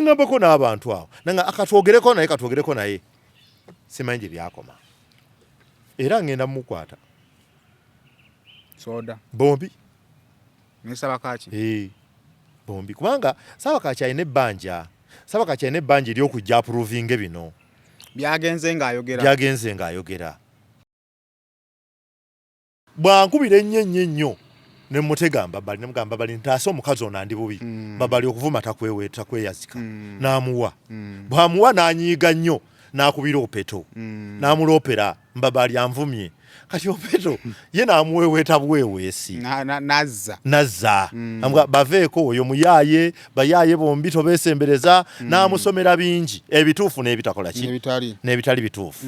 ngambako n'abantu awo nanga akatwogereko naye simanyi byakoma era ngenda mukwata soda bombi nisaba kaki bombi kubanga saba kaki ayine ebbanja ery'okujja approvinge bino byagenze ng'ayogera bwankubira ennyo ne mutega mbabali nemugamba bali ntaase omukazi ono andi bubi babali okuvuma takweyazika n'amuwa bwamuwa n'anyiiga nnyo n'akubira opeto n'amuloopera mbabali anvumye kati opeto ye n'amuweeweeta buweeweesi nazza baveeko oyo muyaaye bayaaye bombi tobeesembereza n'amusomera bingi ebituufu n'ebitakola ki n'ebitali bituufu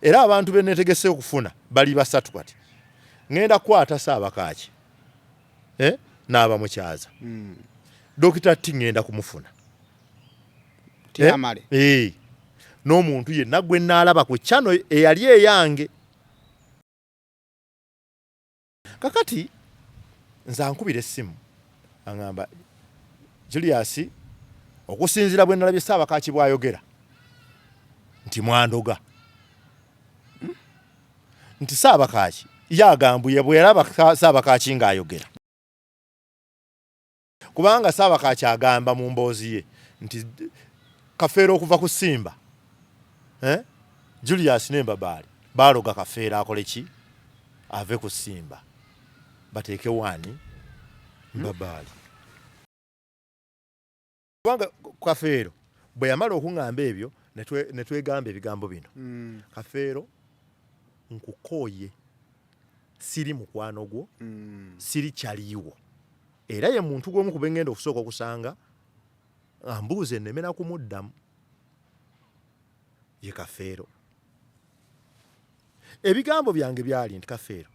era abantu be neetegese okufuna bali basatu kati ngenda kukwata Saabakaaki n'aba mukyaza Dokita T ngenda kumufuna n'omuntu yenna gwe naalaba ku chano eyali eyange kakati nze ankubira essimu aŋŋamba Julius okusinziira bwe nalabye Saabakaaki bw'ayogera nti mwandoga nti Saabakaaki yagambuye bwe yalaba Saabakaaki ng'ayogera kubanga Saabakaaki agamba mu mboozi ye nti Kafeero okuva ku Simba Julius n'Embabaali baaloga Kafeero akole ki ave ku Simba bateeke wani Mbabaali kubanga Kafeero bwe yamala okuŋŋamba ebyo ne twegamba ebigambo bino Kafeero nkukooye siri mukwano gwo siri kyaliiwo era ye muntu gw'omu kuba ngenda okusooka okusanga ambuuze nemera kumuddamu ye Kafeero ebigambo byange byali nti Kafeero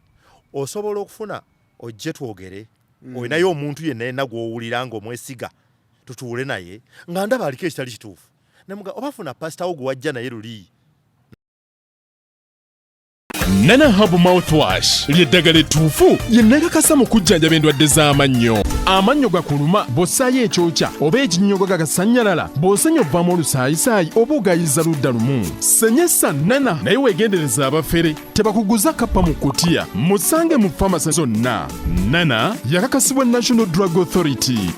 osobola okufuna ojje twogere olinayo omuntu yenna gw'owulira ng'omwesiga tutuule naye nga ndaba aliko ekitali kituufu nemuga obafuna pasitawo gwe wajja naye luli Nana Herbal Mouthwash ly'eddagala ettuufu lye nnakakasa mu kujjanjaba endwadde z'amannyo. Amannyo gakuluma bw'ossaayo ekyokya oba ekinnyogo gagasanyalala bw'osenya ovaamu olusaayisaayi oba ogayiza ludda lumu. Senyesa Nana naye weegendereza abafere tebakuguza kappa mu kkutiya musange mu famasi zonna. Nana yakakasibwa National Drug Authority.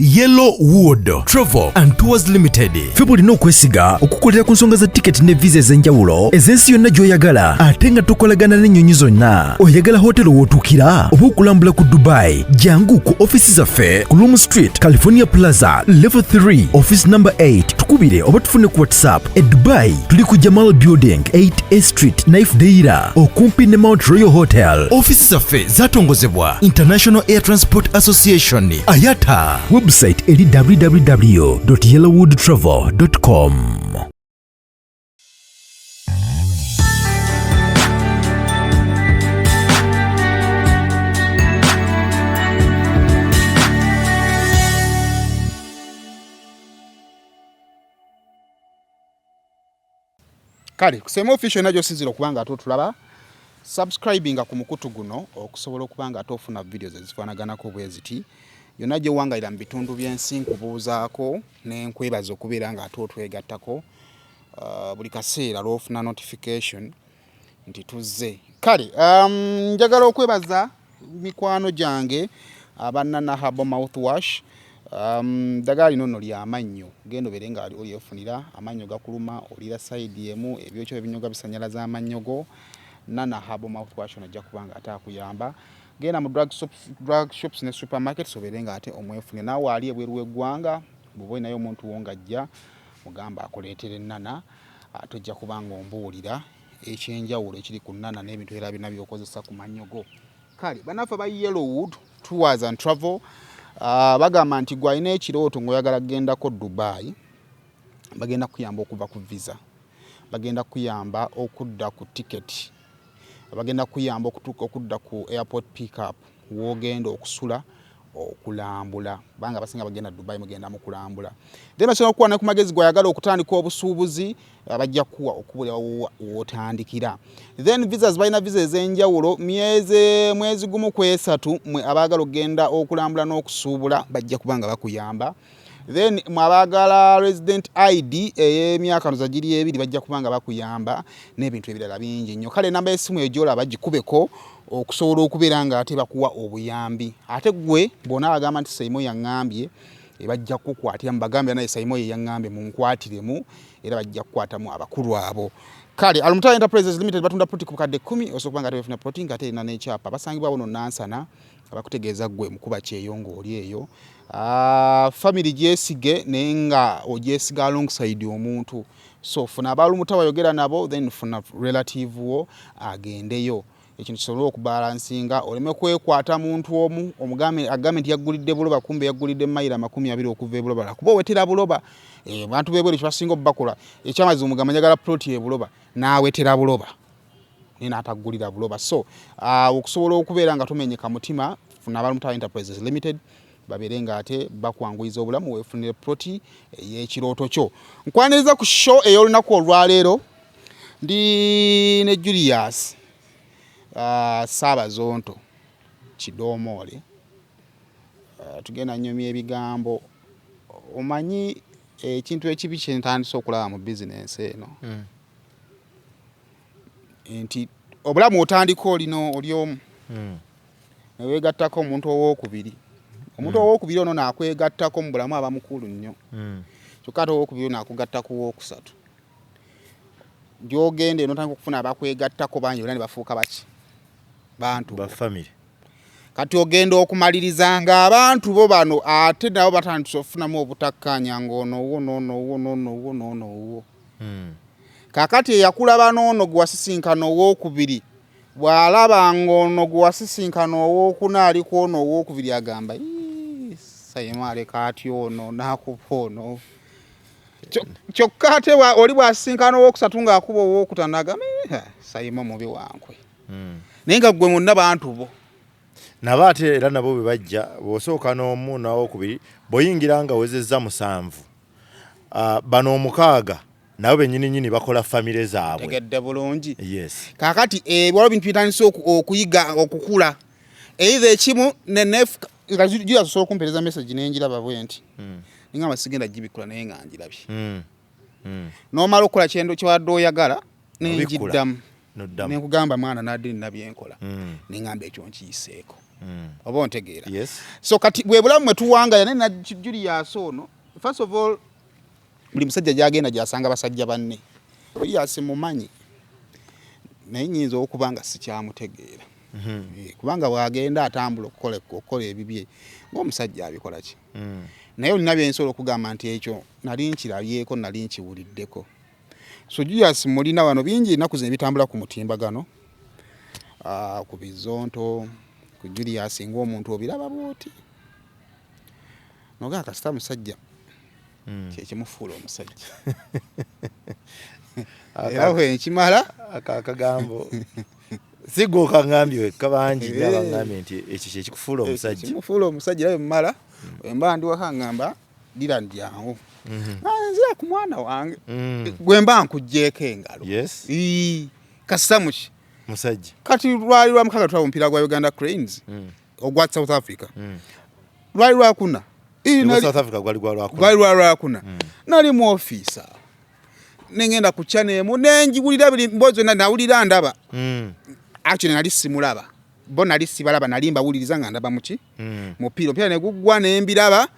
Yellow Wood Travel and Tours Limited febo lino okwesiga okukolera ku nsonga za ticket ne visa ez'enjawulo ez'ensi yonna gy'oyagala ate nga tokolagana n'ennyonyi zonna. Oyagala hotelo w'otuukira oba okulambula ku Dubai jangu ku office zaffe ku Loom Street California Plaza Level 3 Office number 8 tukubire oba tufune ku WhatsApp e Dubai tuli ku Jamal Building 8A Street Knife Deira okumpi ne Mount Royal Hotel. Office zaffe zatongozebwa International Air Transport Association IATA. Website eri www.yellowwoodtravel.com. Kale kusema official najyo sinzira okubanga atotulaba subscribinga ku mukutu guno okusobola okubanga atofuna videos ezifanaganako bweziti yonna gye wangayira mu bitundu by'ensi nkubuuzaako n'enkwebaza okubeera nga ate otwegattako buli kaseera lw'ofuna notification nti tuzze. Kale njagala okwebaza mikwano gyange aba Nana Herbal Mouthwash. Ddagala lino nno ly'amannyo genda obeere nga olyefunira amannyo gakuluma olira sayidi emu ebyokyo ebinyoga bisanyalaza amannyo go. Nana Herbal Mouthwash ono ajja kuba nga ate akuyamba. Genda mu drug shops ne supermarkets obeere nga ate omwefunire naawe ali ebweru w'eggwanga bw'oba olinayo omuntu wo ng'ajja mugamba akuleetere Nana tojja kuba nga ombuulira ekyenjawulo ekiri ku Nana n'ebintu era byonna by'okozesa ku mannyo go. Kale bannaffe ba Yellowwood Tours and Travel bagamba nti gwe alina ekirooto ng'oyagala kugendako Dubai bagenda kuyamba okuva ku visa, bagenda kuyamba okudda ku tiketi, bagenda kuyamba okudda ku airport pick up w'ogenda okusula okulambula banga basinga bagenda Dubai mugenda mu kulambula then basobola okuwa ne ku magezi gwayagala okutandika obusuubuzi bajja kuwa okubulira wotandikira then visas balina visa ez'enjawulo mwezi gumu ku 3 mwe abaagala okugenda okulambula n'okusuubula bajja kubanga bakuyamba then mwabagala resident ID ey'emyaka nza giri 2 bajja kubanga bakuyamba n'ebintu ebirala bingi nnyo kale namba y'essimu ejola bagikubeko okusobola okubeera nga ate bakuwa obuyambi ate gwe bona bagamba nti Saimo yaŋŋambye bajja kukwatira mbagambye naye Saimo yaŋŋambye munkwatiremu era bajja kukwatamu abakulu abo kale Alumutai Enterprises Limited batunda ploti ku kadde 10 osobola nga tebafuna ploti nga ate ina n'ekyapa basangibwa bono Nansana abakutegeeza gwe mukuba kyeyongo oli eyo family gyesige naye nga ogyesiga alongside omuntu so funa Alumutai wayogera nabo then funa relative wo agendeyo ekintu kisobola okubalansinga oleme kwekwata muntu omu agambe nti yaggulidde buloba kumbe yaggulidde mayira 20 okuva ebuloba kuba wetera buloba bantu bebwere kibasinga obakola ekyamazi omugamba njagala ploti ebuloba nawetera buloba nina ataggulira buloba so okusobola okubeera nga tumenyeka mutima funa Alumutai Enterprises Limited baberenga ate bakwanguyiza obulamu wefunire ploti ey'ekirooto kyo nkwaniriza ku show ey'olunaku olwaleero ndi ne Julius Sabazonto Kidomole tugenda nyomya ebigambo omanyi ekintu ekibi kye ntandise okulaba mu business eno nti obulamu otandika oli omu neweegattako omuntu owookubiri ono nakwegattako mu bulamu aba mukulu nnyo kyokka ate owookubiri nakugatta ku wookusatu gy'ogenda eno otandika okufuna abakwegattako bangi bonna ne bafuuka baki bantu ba family kati ogenda okumalirizanga abantu bo bano ate nabo batandise okufunamu obutakkanya ng'ono kakati eyakulaba n'ono gwe wasisinkana owookubiri bw'alaba ng'ono gwe wasisinkana owookuna aliko ono owookubiri agamba Saimo aleka atya ono n'akupa ono kyokka ate oli bw'asisinkana owookusatu ng'akuba owookutaano agamba Saimo mubi wankwe naye nga gwe monna bantu bo nabo ate era nabo bwe bajja bw'osooka n'omu n'owokubiri bw'oyingira nga wezezza 7 bano 6 nabo bennyini bakola famire zaabwe tegedde bulungi yes kakati waliwo bintu bitandise okuyiga okukula either ekimu nenefu nga asobola okumpereza message nenjiraba bwe nti ninga masigenda gibikula naye nga njirabye n'omala okukola kyendo kyewadde oyagala nenjiddamu nekugamba mwana nadde nina byenkola nengamba ekyo nkiyiseeko oba ontegeera yes so kati bwe bulamu mwe tuwangaya naye na Julius ono first of all buli musajja gyagenda gyasanga basajja banne Julius mumanyi naye nyinza okubanga sikyamutegeera kubanga bwagenda atambula okukola ebibye ng'omusajja abikola ki naye olina byensobola okugamba nti ekyo nali nkirabyeko nali nkiwuliddeko so Julius mulina wano bingi ennaku zino ebitambula ku mutimbagano ku bizonto ku Julius ng'omuntu obiraba bwoti nogaa kasita musajja kyekimufuula omusajja era nkimala akagambo sigo kangambye wekka bangi nabangambye nti ekyo kyekikufuula omusajja kimufuula omusajja era bwemala wemba ndi waka ngamba dira ndyangu nzira ku mwana wange gwemba nkugjeeko engalo yes kasita muki musajja kati lwali lwa mukaga twa mpira gwa Uganda Cranes ogwa South Africa lwali lwakuna South Africa gwali lwakuna nali mu officer nengenda ku channel mu nenjiwulira bili mbozo nawulira ndaba actually nali simulaba bo nali sibalaba nali mbawuliriza nga ndaba muki mupira ne gugwa ne mbiraba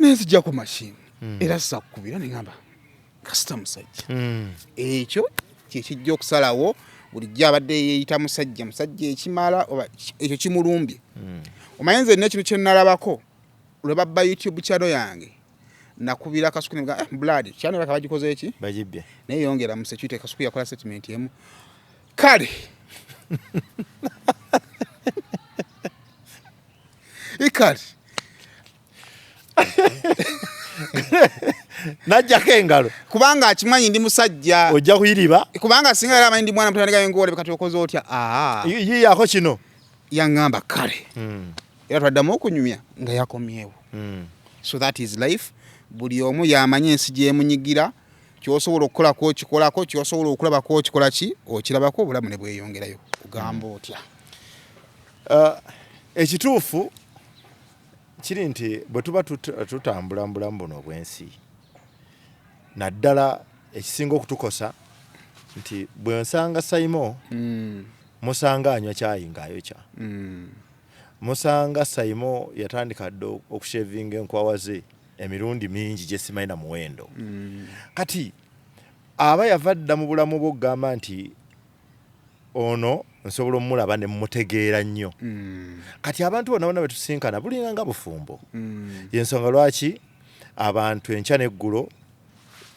nezijja ku machine era sakubira nengamba kasita musajja ekyo kyekijja okusalawo bulijja abadde yeeyita musajja ekimala oba ekyo kimulumbye omayenze n'ekintu kye nalabako lwe babba YouTube channel yange nakubira kasuku ne blood channel bakabagikoze eki bajibbye naye yongera mu security kasuku yakola statement yemu kale ikali najjako engalo kubanga akimanyi ndi musajja ojja kuyiriba kubanga singa era amanyi ndi mwana mutandika ngole kati okoze otya yiyako kino yangamba kale era twaddamu okunyumya nga yakomyewo. So that is life. Buli omu yamanya ensi gyemunyigira, kyosobola okukolako okikolako, kyosobola okulabako okikola ki okirabako, obulamu ne bweyongerayo. Ogamba otya? Ekituufu kiri nti bwe tuba tutambula mu bulamu buno obw'ensi, naddala ekisinga okutukosa nti bwe nsanga Saimo musanga anywa caayi ng'ayokya. Musanga Saimo yatandika dda okushevinga enkwawa ze emirundi mingi gye simanyi na muwendo. Kati aba yava dda mu bulamu bwo okugamba nti ono nsobola omulaba ne mmutegeera nnyo. Kati abantu bonna bonna betusinkana bulinga nga bufumbo. Yensonga lwaki abantu enkya n'eggulo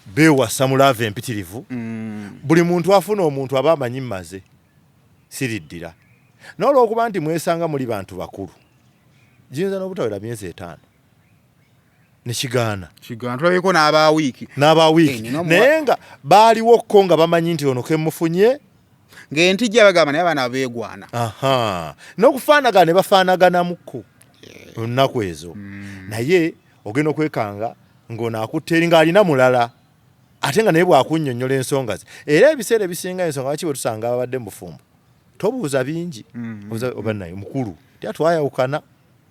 beewasa mu laava empitirivu. Buli muntu afuna omuntu aba amanyi mmaze siriddira. N'olwokuba nti mwesanga muli bantu bakulu, giyinza n'obutawera myezi 5 ne kigaana. Tulabeko n'abawiiki. Naye nga baaliwokko nga bamanyi nti ono ke mufunye ng'entijja bagamba naye abaana beegwana. N'okufaanagana ne bafaanaganamukko ennaku ezo. Naye ogenda okwekanga ng'ono akutte eri ng'alina mulala ate nga naye bw'akunnyonnyola ensonga ze. Era ebiseera ebisinga ensonga lwaki bwe tusanga ababadde mu bufumbo tobuuza bingi. Oba naye mukulu tya twayawukana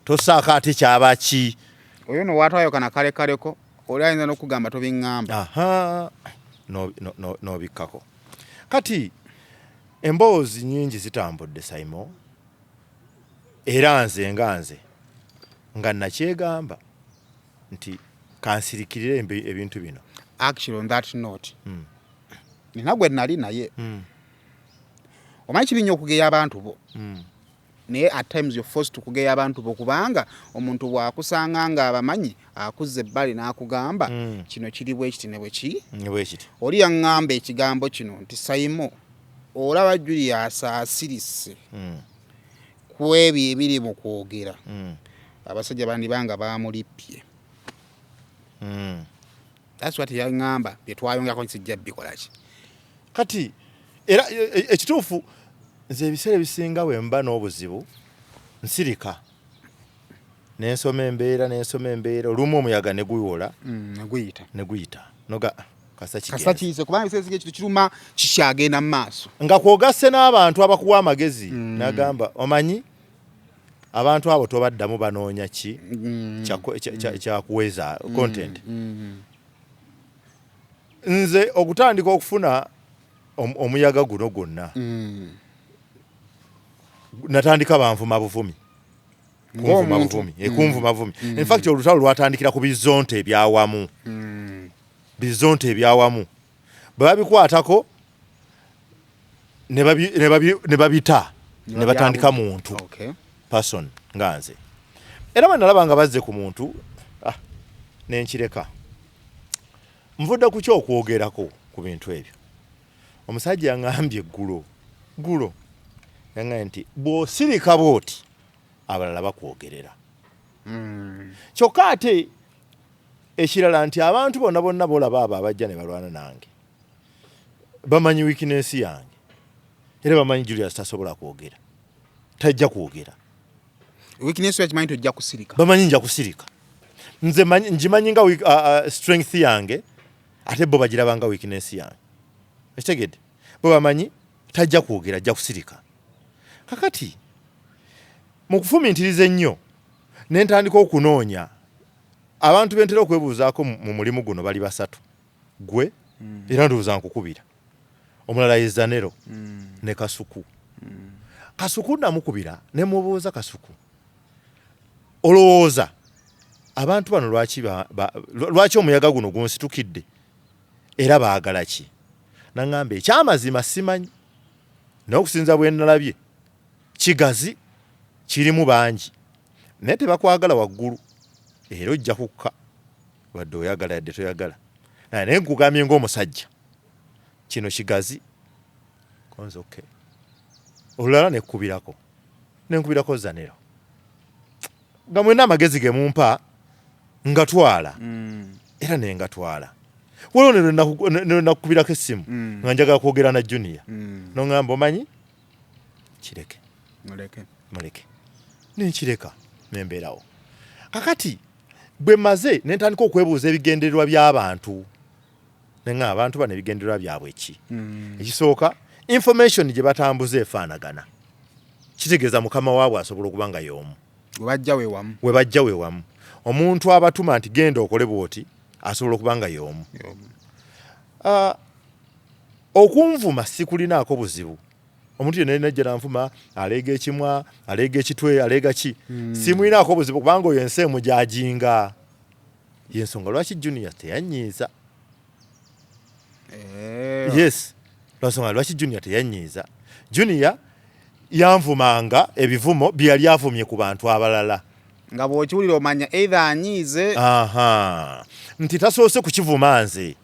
tosaako ate kyaba ki. Oyo no waatwayawukana kalekaleko oli ayinza n'okugamba tobiŋŋamba. N'obikkako. Kati emboozi nnyingi zitambudde Saimo, era nze nga nakyegamba nti kansirikirire ebintu bino. Actually on that note, nina gwe nali naye omanyi kibi nnyo okugeya abantu bo, naye at times you're forced okugeya abantu bo kubanga omuntu bw'akusanga nga abamanyi akuzza ebbali n'akugamba kino kiri bwe kiti ne bwe ki. Oli yaŋŋamba ekigambo kino nti Saimo olaba Julius asirise ku ebyo ebiri mu kwogera abasajja bandibanga baamulippye. That's what yaŋŋamba bye twayongako kisijja bikola ki. Kati era ekituufu nze ebiseera ebisinga bwe mba n'obuzibu nsirika n'ensoma embeera olumu omuyaga ne guwola ne guyita noga kasa kiise kubanga ebiseera ekitu kiruma kikyagenda mu maaso nga kwogasse n'abantu abakuwa amagezi n'agamba omanyi abantu abo tobaddamu banoonya ki kyakuweza content. Nze okutandika okufuna omuyaga guno gwonna natandika banvuma buvumi. Kunvuma buvumi. In fact olutalo lwatandikira ku bizonte ebyawamu. Bwe babikwatako ne babita ne batandika muntu person nga nze. Era bwe nalaba nga bazze ku muntu n'enkireka. Nvudde ku kyokwogerako ku bintu ebyo. Omusajja yaŋŋambye eggulo yaŋŋambye nti bw'osirika bw'oti abalala bakwogerera. Kyokka ate ekirala nti abantu bonna bolaba abo abajja ne balwana nange bamanyi weakness yange era bamanyi Julius tasobola kwogera, tajja kwogera. Weakness yakimanyi tojja kusirika. Bamanyi nja kusirika. Nze njimanyi nga strength yange ate bo bagirabanga weakness yange. Ekitegedde bo bamanyi tajja kwogera, ajja kusirika. Kakati mu kufumintiriza ennyo ne ntandika okunoonya abantu bentera okwebuuzaako mu mulimu guno bali 3. Gwe era ndowooza nkukubira. Omulala ye Zanero ne Kasuku. Kasuku namukubira ne mubuuza Kasuku, olowooza abantu bano lwaki omuyaga guno gunsitukidde era baagala ki? Naŋŋamba ekyamazima simanyi n'okusinza bwe nalabye kigazi kirimu bangi naye tebakwagala waggulu era ojja kukka wadde oyagala yadde toyagala. Naye nkugambye ng'omusajja kino kigazi konza okay. Olulala nenkubirako Zanero nga mwena amagezi ge mumpa ngatwala era nengatwala. Waliwo ne nakukubirako essimu nga njagala kwogera na Junior n'oŋŋamba omanyi kireke muleke nenkireka nembeerawo kakati bwe maze nentandika okwebuuza ebigendererwa by'abantu nenga abantu bano ebigendererwa byabwe ki ekisooka information gye batambuza efaanagana kitegeeza mukama waabwe asobola okuba nga y'omu we bajja we wamu omuntu abatuma nti genda okole bwoti asobola okuba nga y'omu okunvuma sikulinaako buzibu omuntu yenna najja nanvuma aleega ekimwa aleega ekitwe aleega ki simulinaako buzibu kubanga oyo ensi emu gyajinga yensonga lwaki junior teyanyiiza yes lwansonga lwaki junior teyanyiiza junior yanvumanga ebivumo bye yali avumye ku bantu abalala nga bw'okiwulira omanya either anyiize nti tasoose kukivuma nze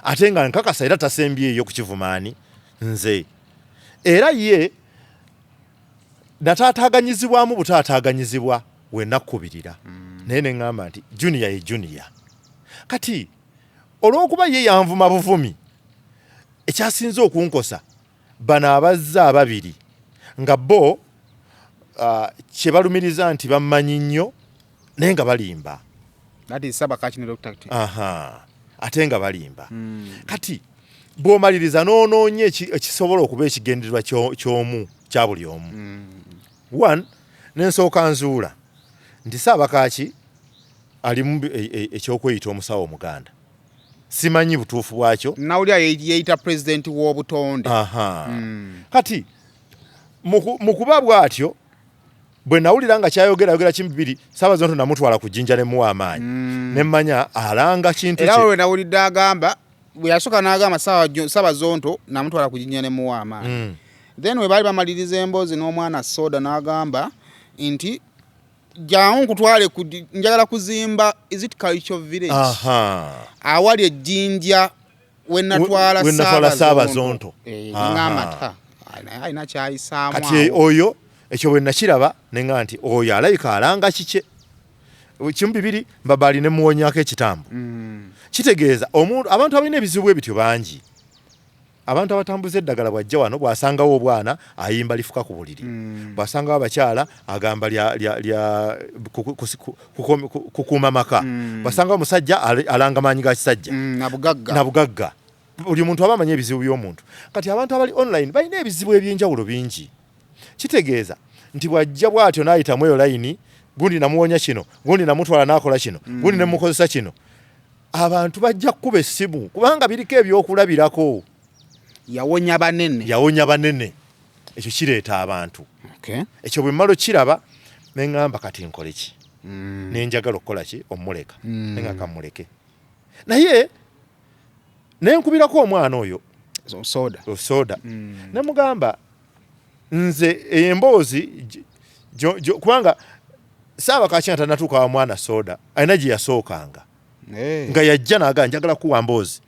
ate nga nkakasa era tasembyeyo kukivumaani nze era ye nataataaganyizibwamu butaataaganyizibwa we nakkubirira naye ne ŋŋamba nti junior ye junior kati olw'okuba ye yanvuma buvumi ekyasinze okunkosa bano abazza ababiri nga bo kye balumiriza nti bammanyi nnyo naye nga balimba ate nga balimba kati bw'omaliriza n'onoonye ekisobola okuba ekigendererwa ky'omu kya buli omu one nensooka nzuula nti Saabakaaki alimu ekyokweyita omusawo omuganda simanyi butuufu bwakyo nawulira yeeyita pulezidenti w'obutonde kati mu kuba bw'atyo bwe nawulira nga kyayogera kimu bibiri Saabazonto namutwala ku jjinja ne muwa amaanyi ne mmanya alanga kintu era we nawulidde agamba bwe yasooka n'agamba Saabazonto namutwala ku jjinja ne muwa amaanyi then we baali bamaliriza emboozi n'omwana Soda n'agamba nti jangu nkutwale njagala kuzimba is it cultural village awali ejjinja we natwala Saabazonto ng'amata alina kyayisaamu kati oyo ekyo bwe nakiraba neŋŋamba nti oyo alabika alanga kike kimu bibiri Mbabaali ne muwonyako ekitambo kitegeeza abantu abalina ebizibu ebityo bangi abantu abatambuza eddagala bwajja wano bw'asangawo obwana ayimba lifuka ku buliri bw'asangawo abakyala agamba kukuuma maka bw'asangawo omusajja alanga maanyi ga kisajja nabugagga buli muntu aba amanyi ebizibu by'omuntu kati abantu abali online balina ebizibu eby'enjawulo bingi kitegeeza nti bwajja bw'atyo n'ayitamu eyo layini gundi namuwonya kino gundi namutwala n'akola kino gundi nemukozesa kino abantu bajja kukuba essimu kubanga biriko ebyokulabirako yawonya banene ekyo kireeta abantu ekyo bwe mmalo kiraba neŋŋamba kati nkole ki nenjagala okukola ki omuleka nenga kamuleke naye nenkubirako omwana oyo Soda nemugamba nze emboozi kubanga Saabakaaki tanatuuka wa mwana Soda alina gye yasookanga nga yajja naga njagala kuwa mboozi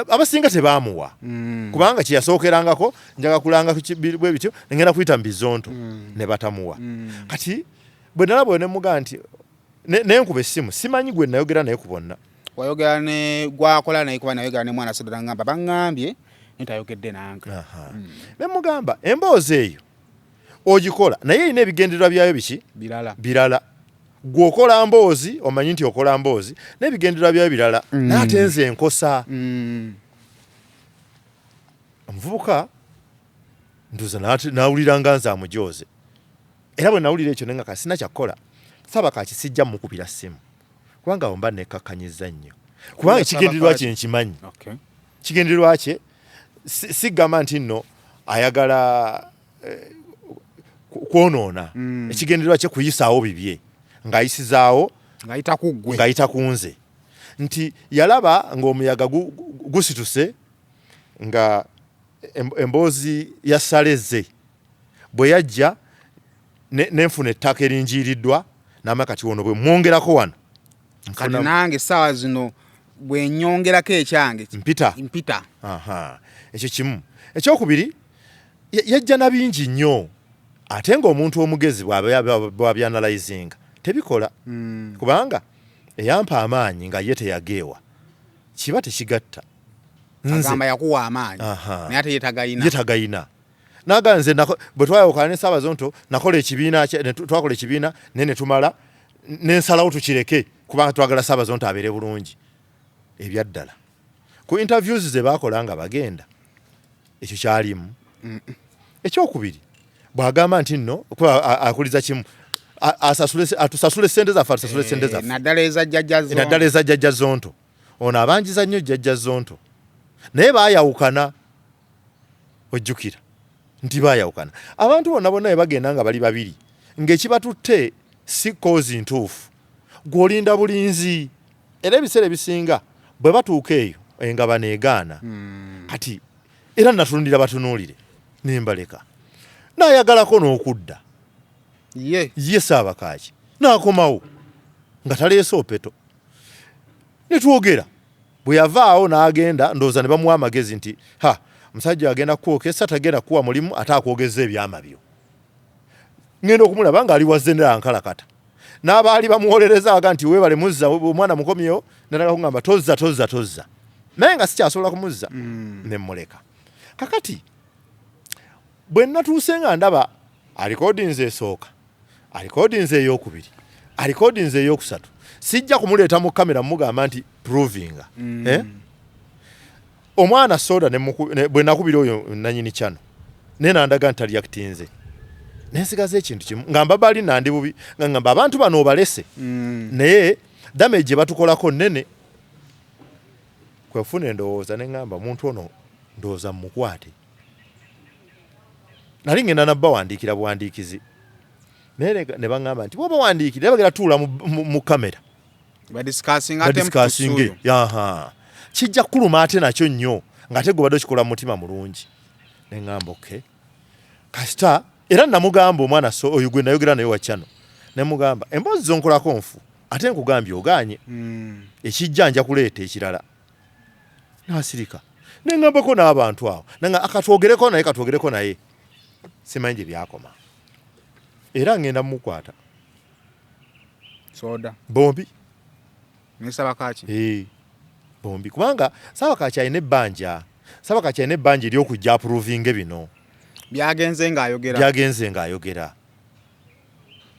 abasinga tebaamuwa kubanga kye yasookerangako njagala kulanga bwe bityo ngenda kuyita mu Bizonto ne batamuwa kati bwe nalabwe nemuga nti nenkuba essimu simanyi gwe nayogera naye ku bonna wayogera ne gwakola naye kuba nayogera ne mwana Soda ngamba baŋŋambye nitayogedde nange nemugamba emboozi eyo ogikola naye erina ebigendererwa byayo biki birala gwokola mboozi omanyi nti okola mboozi n'ebigendererwa byayo birala naye ate nze enkosa omuvubuka nduza nawulira nga nze amujooze era bwe nawulira ekyo nenga kasina kyakkola Saabakaaki sijja mukubira ssimu kubanga awo mba nekkakanyiza nnyo kubanga ekigendererwa kye nkimanyi kigendererwa kye sigamba nti nno ayagala kwonoona ekigendererwa kye kuyisaawo bibye ng'ayisizaawo ng'ayita ku nze nti yalaba ng'omuyaga gusituse nga emboozi ya Saleze bwe yajja nenfuna ettaka erinjiiriddwa n'ama kati wono bwe mwongerako wano kati nange essaawa zino bwe nnyongerako ekyange mpita ekyo kimu ekyokubiri yajja na bingi nnyo ate ng'omuntu omugezi bw'abyanalayizinga tebikola kubanga eyampa amaanyi nga ye teyageewa kiba tekigatta agamba yakuwa amaanyi naye ate ye tagayina naganze bwe twayawukana ne Ssaabazonto nakola ekibiina twakola ekibiina ne tumala n'ensalawo tukireke kubanga twagala Ssaabazonto abeere bulungi ebyaddala ku interviews ze baakola nga bagenda ekyo kyalimu ekyokubiri bw'agamba nti nno kuba akuliza kimu atusasule ssente zaffe atusasule ssente zaffe naddala eza jjajja Zonto ono abanjiza nnyo jjajja Zonto naye baayawukana ojjukira nti baayawukana abantu bonna bagenda nga bali babiri ng'ekibatutte si kozi ntuufu gw'olinda bulinzi era ebiseera ebisinga bwe batuuka eyo nga baneegaana kati era natulundira batunuulire nembaleka naayagalako n'okudda ye Ssaabakaaki n'akomawo nga taleese opeto ne twogera bwe yavaawo n'agenda ndowooza ne bamuwa amagezi nti omusajja agenda kukwokesa tagenda kuwa mulimu ate akwogeza ebyama byo ngenda okumulaba ng'ali wazze nerankalakata n'abaali bamuwolereza aga nti weebale muzza omwana mukomyewo nalaga kugamba tozza naye nga sikyasobola kumuzza nemmuleka kakati bwe natuuse nga ndaba alikodinze esooka alikodinze eyokubiri alikodinze eyokusatu sijja kumuleeta mu kamera mugamba nti provinga omwana soda bwe nakubira oyo nanyini kyano nenandaga nti aliakitinze nensigaza ekintu kimu ngamba bali nandi bubi ngamba abantu bano obalese naye damage batukolako nene kwefuna endowooza neŋŋamba omuntu ono ndowooza mmukwate nali ngenda nabba wandiikira buwandiikizi naye ne baŋŋamba nti bwoba wandiikira bagera tuula mu kamera badisikasinge kijja kuluma ate nakyo nnyo ng'ate gwe badde okikola mu mutima mulungi neŋŋamba okay kasita era namugamba omwana oyo gwe nayogera naye wakyano nemugamba emboozi zonkolako nfu ate nkugambye ogaanye ekijja nja kuleeta ekirala nasirika neŋŋambako n'abantu awo katwogereko naye simanyi gye byakoma era ngenda mumukwata soda bombi ne Ssaabakaaki bombi kubanga Ssaabakaaki alina ebbanja ery'okujja apuruvinge bino byagenze ng'ayogera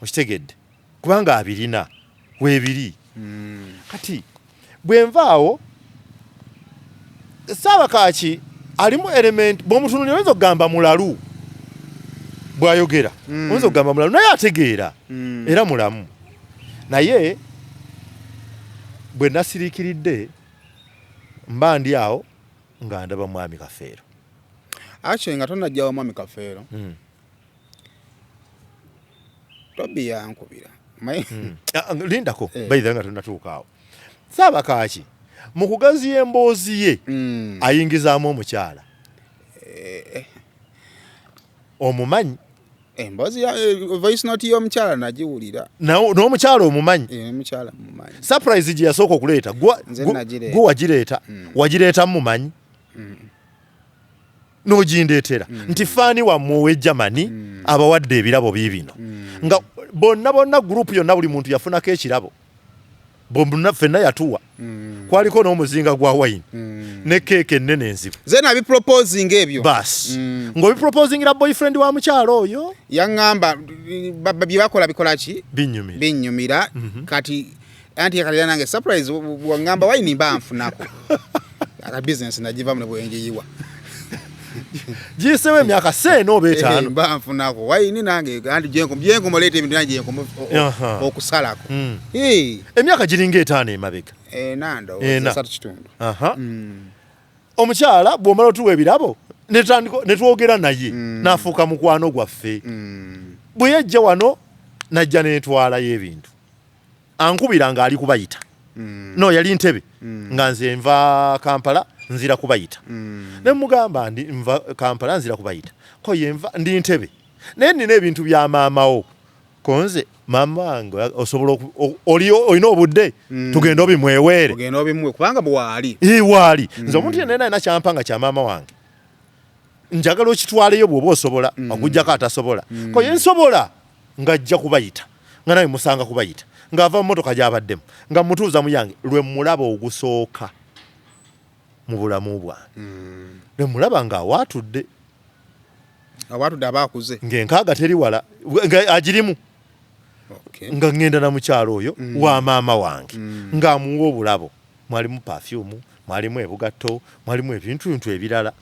okitegedde kubanga abirina weebiri kati bwe nvaawo Ssaabakaaki alimu element bw'omutunulira oyinza okugamba mulalu bw'ayogera oyinza okugamba mulalu naye ategeera era mulamu naye bwe nasiriikiridde mba ndi awo nga ndaba Mwami Kafeero actually nga tonajjawo Mwami Kafeero tobi yankubira lindako baitha nga tonatuukaawo Ssaabakaaki mu kugaziya emboozi ye ayingizaamu omukyala omumanyi emboozi voice note y'omukyala nagiwulira n'omukyala omumanyi surprise gye yasooka okuleeta gwe wagireeta mumanyi n'ogindeetera nti faani wammwe ow'ejjamani abawadde ebirabo biibino nga bonna gurupu yonna buli muntu yafunako ekirabo ffenna yatuwa kwaliko n'omuzinga gwa wayini ne keeke ennene enzibu ze nabiproposing ebyo basi ng'obiproposingira boyfriend wa mukyalo oyo yaŋŋamba bye bakola bikola ki binnyumira kati anti yakalira nange surprise waŋŋamba wayini mba nfunako aka business nagivamu ne bwenjiyiwa giyisewo emyaka 4 oba 5 mba nfunako wayini nange anti jenkomoleeta ebintu nange okusalako emyaka giringa 5 emabega nando kitundu omukyala bw'omala otuwa ebirabo ne twogera naye n'afuuka mukwano gwaffe bwe yajja wano najja n'etwalayo ebintu ankubira ng'ali kubayita no yali Ntebe nga nze nva Kampala nzira kubayita ne mugamba nva Kampala nzira kubayita ko yenva ndi Ntebe naye nina ebintu bya maamawo konze maama wange osobola olina obudde tugenda obimweweere kubanga bwali waali nze omuntu yenna alina kyampanga kya maama wange njagala okitwaleyo bw'oba osobola okuggyako atasobola ko yensobola ng'ajja kubayita nga nawe musanga kubayita ng'ava mu mmotoka gy'abaddemu nga mutuuza mu yange lwe mulaba ogusooka mu bulamu bwange lwe mulaba ng'awaatudde Abantu abakuze. Ng'enkaaga teri wala nga agirimu. Okay. Nga ngenda na mukyalo oyo wa maama wange ng'amuwa obulabo. Mwalimu perfume, mwalimu ebugatto, mwalimu ebintu ebirala.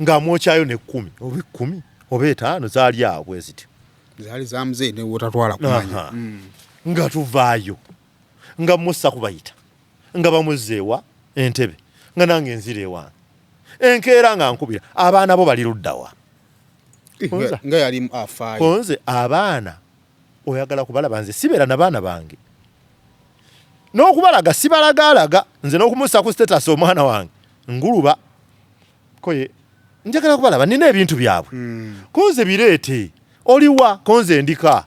Ng'amwokyayo ne 10 oba 10 oba 5 zaali awo bwe ziti. Zaali zamuze ne wotatwala kumanya. Nga tuvaayo. Nga mussa kubayita. Nga bamuzzeewa entebe. Nga nange nzire ewange. Enkeera nga nkubira abaana bo bali luddawa. Nga yali afaayo. Konze abaana oyagala kubalaba nze sibeera na baana bange. N'okubalaga sibalagaalaga nze n'okumussa ku status omwana wange nguluba koye njagala kubalaba nina ebintu byabwe. Konze bireete oliwa konze ndika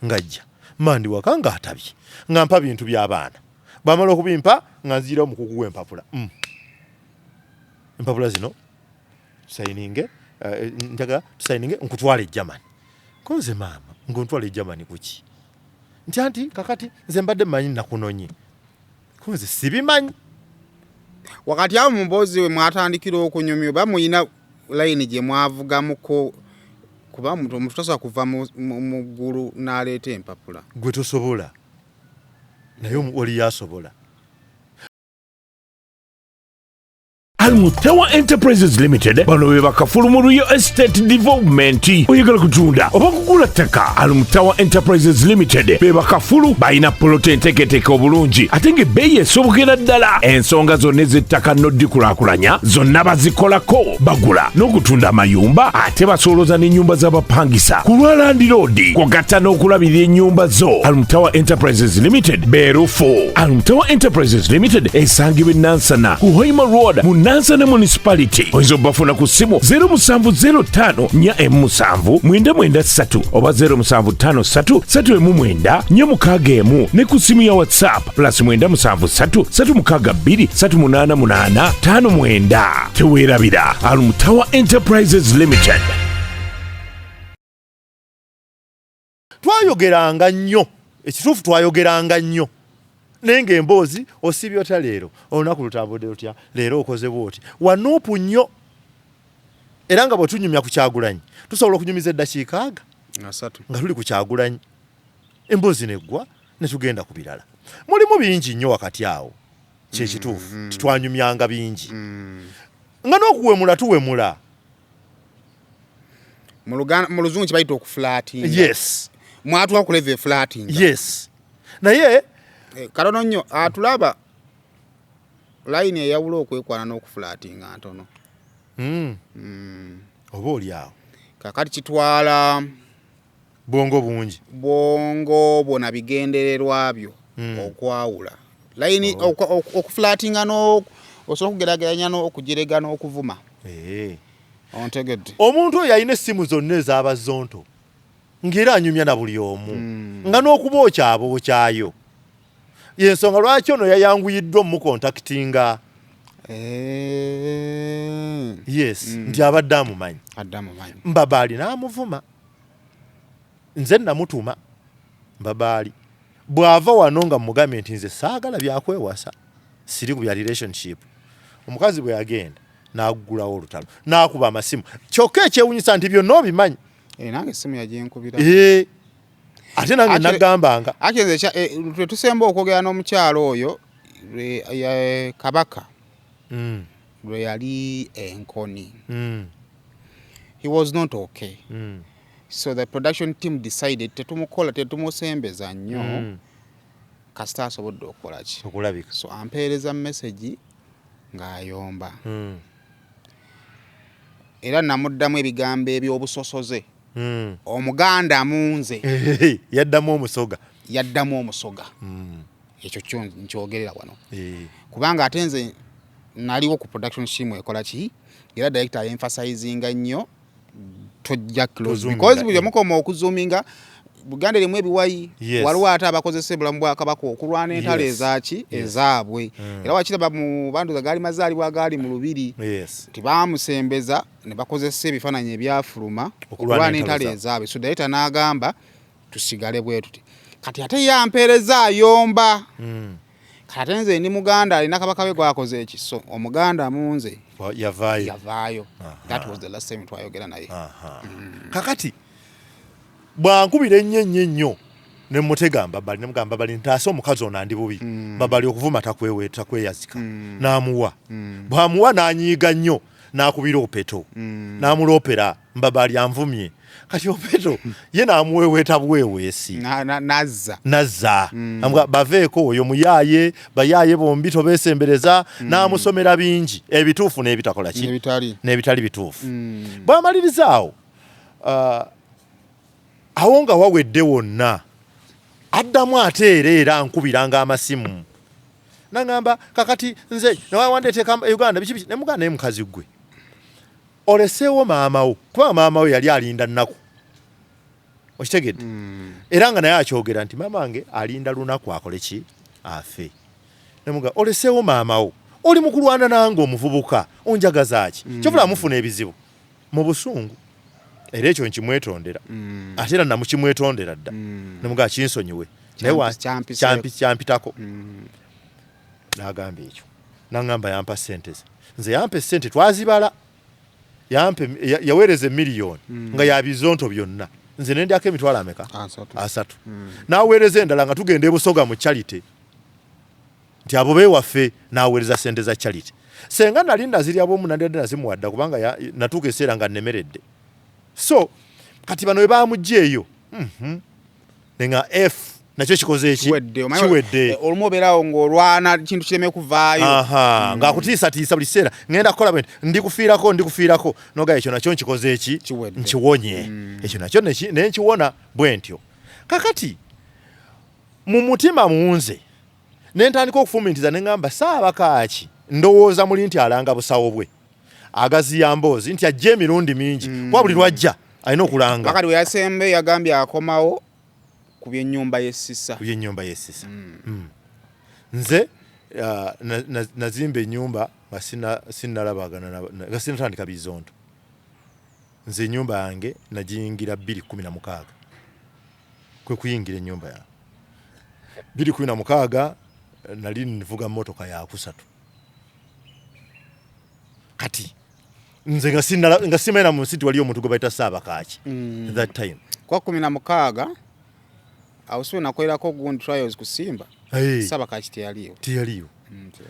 ngajja mandi waka nga atabye nga mpa bintu by'abaana bamala okubimpa nga nzira omukugu w'empapula. Empapula zino tusayininge njagala tusayininge nkutwala e Germany. Konze maama ngontwala e Germany kuki? Nti kakati nze mbadde mmanyi nakunonye. Konze sibimanyi. Wakati awo mumbozi we mwatandikira okunyumya oba muyina line gye mwavugamuko kuba mutosa kuva mu ggulu n'aleeta empapula. Gwe tosobola naye oli yasobola. Almutawa Enterprises Limited bano be bakafulu mu Real Estate Development. Oyagala kutunda oba kugula ttaka, Almutawa Enterprises Limited be bakafulu balina polote enteeketeeke obulungi ate ng'ebbeeyi esobokera ddala. Ensonga zonna ez'ettaka n'oddikulaakulanya zonna bazikolako. Bagula n'okutunda amayumba ate basolooza n'ennyumba z'abapangisa ku lwa Land Road kw'ogatta n'okulabirira ennyumba zo. Almutawa Enterprises Limited beerufu. Almutawa Enterprises Limited esangibwa e Nansana ku Hoima Road mu Nansana Municipality. Oyinza obafuna ku ssimu 0705 4M7 oba 0753 319 ne ku ssimu ya WhatsApp +973 362 388 59. Teweerabira Almutawa Enterprises Limited. Twayogeranga nnyo ekituufu twayogeranga nnyo naye ng'emboozi osibye otya leero olunaku lutambudde otya leero okoze bw'oti wanuupu nnyo era nga bwe tunyumya ku Kyagulanyi tusobola okunyumiza eddakiika nga tuli ku Kyagulanyi emboozi neggwa ne tugenda ku birala. Mulimu bingi nnyo wakati awo kyekituufu titwanyumyanga bingi nga n'okuwemula tuwemula. Mu Luzungu kibayita okufulatinga. Yes. Mwatwa kuleva efulatinga. Yes. Naye kalono nnyo atulaba line eyawula okwekwana n'okufulatinga ntono. Oba oli awo kakati kitwala bwongo bungi bwongo bwona bigendererwa byo okwawula line okufulatinga osobola okugeraganya n'okugirega n'okuvuma. Ontegedde omuntu oyo alina essimu zonna ez'abazonto ng'era anyumya na buli omu nga n'okubookyabookyayo yensonga lwaki ono yayanguyiddwa omukontakitinga. Yes, nti abadde amumanyi. Mbabaali n'amuvuma nze namutuma Mbabaali bw'ava wano nga mugambye nti nze saagala byakwewasa siri ku bya relationship. Omukazi bwe yagenda n'aggulawo olutalo n'akuba amasimu kyokka ekyewunyisa nti byonna obimanyi. Nange essimu yaginkubira. Ate nange nagambanga twe tusemba okwogera n'omukyalo oyo Kabaka lwe yali enkoni. He was not okay. So the production team decided tetumusembeza nnyo kasita asobodde okulabika. So ampeereza message ng'ayomba. Era namuddamu ebigambo eby'obusosoze. Omuganda munze yaddamu omusoga. Ekyo kyo nkyogerera wano. Kubanga ate nze naliwo ku production team ekola ki era director emphasizinga nnyo tojja close because buli mukoma okuzoominga Buganda limu ebiwayi waliwo ate abakozesa bulamu bwa Kabaka okulwana entalo ezaabwe era wakiraba mu bandu gaali mazaalibwa gaali mu lubiri tibamusembeza ne bakozesa ebifaananyi ebyafuluma okulwana entalo ezaabwe. So director n'agamba tusigale bwe tuti kati ate yampeereza ayomba kate nze ndi muganda alina kabaka we gwakoze ekiso omuganda munze yavaayo. That was the last time twayogera naye. Kakati bwankubira ennyo ne mutegamba bali ne mugamba bali ntaase omukazi ono andi bubi babali okuvuma takweyazika n'amuwa bwamuwa n'anyiiga nnyo n'akubira Opeto n'amulopera mbabali anvumye kati Opeto ye n'amuweeweeta buweeweesi nazza baveeko oyo muyaaye bayaaye bombi tobeesembereza n'amusomera bingi ebituufu n'ebitakola ki n'ebitali bituufu bw'amaliriza awo nga wawedde wonna addamu ate era nkubiranga amasimu nangamba kakati nze nawandeteeka Uganda biki ne muganda naye mukazi gwe oleseewo maamawo kuba maamawo yali alinda nnaku okitegedde era nga naye akyogera nti maama wange alinda lunaku akole ki afe ne mugamba oleseewo maamawo oli mu kulwana nange omuvubuka onjagaza ki kyovula amufuna ebizibu mu busungu era ekyo nkimwetondera ate era namukimwetondera dda ne mugamba kinsonyiwe naye kyampitako n'agamba ekyo n'aŋŋamba yampa ssente ze nze yampa essente twazibala yaweereza miliyoni nga yabizonto byonna nze nendyako emitwalo ameka 3 n'aweereza endala nga tugenda ebusoga mu charity nti abo beewaffe n'aweereza ssente za charity senga nali nazirya bwomu nandiyadde nazimuwadda kubanga natuuka eseera nga nnemeredde so kati bano we bamujja eyo nenga F nakyo kikoze eki kiwedde olumobeerawo ng'olwana kintu kireme kuvaayo ng'akutiisatiisa buli kiseera ngenda kukola bwe ndikufiirako noga ekyo nakyo nkikoze eki nkiwonye ekyo nakyo naye nkiwona bwe ntyo kakati mu mutima munze ne ntandika okufumintiza ne ŋŋamba saabakaaki ndowooza muli nti alanga busawo bwe agaziya mboozi nti ajja emirundi mingi kuba buli lwajja alina okulanga wakati we yasembe yagambye akomawo ku by'ennyumba y'essisa nze nazimba ennyumba nga sinnalabagana nga sinnatandika bizonto nze ennyumba yange nagiyingira 2016 kwe kuyingira ennyumba yange 2016 nali nvuga mmotoka ya 3 kati nze nga simaina mu nsi waliyo omuntu gwe bayita Saabakaaki that time kwa 16 awusiwe nakwerako gundi trials kusimba Saabakaaki teyaliyo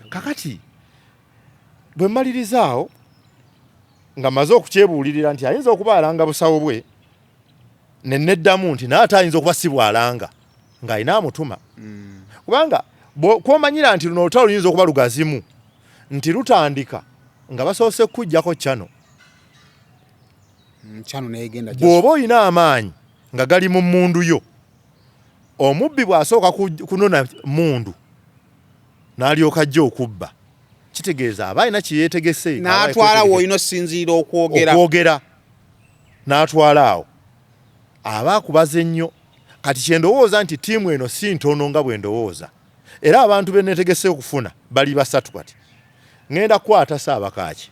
kakati bwe mmalirizaao nga maze okukyebuulirira nti ayinza okuba alanga busawo bwe neddamu nti naate ayinza okuba si bwalanga ng'alina amutuma kubanga kwomanyira nti luno olutalo luyinza okuba lugazimu nti lutandika nga basoose kujjako chano bw'oba olina amaanyi nga gali mu mmundu yo omubbi bw'asooka kunona mmundu n'alyoka ajja okubba kitegeeza aba alina kye yeetegese n'atwala w'olina osinziira okwogera n'atwala awo aba akubaze nnyo kati kye ndowooza nti ttiimu eno si ntono nga bwe ndowooza era abantu be neetegese okufuna bali 3 kati ngenda kukwata Saabakaaki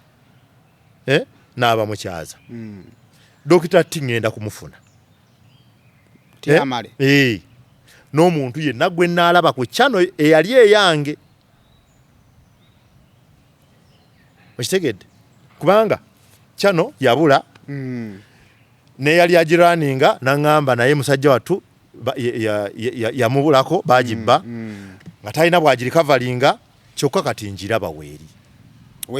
n'aba mukyaza Dokita T ngenda kumufuna n'omuntu yenna gwe naalaba ku chano eyali eyange okitegedde kubanga chano yabula neyali agiraninga naŋŋamba naye musajja wattu yamubulako bagibba nga talina bwagirikavalinga kyokka kati njiraba weeri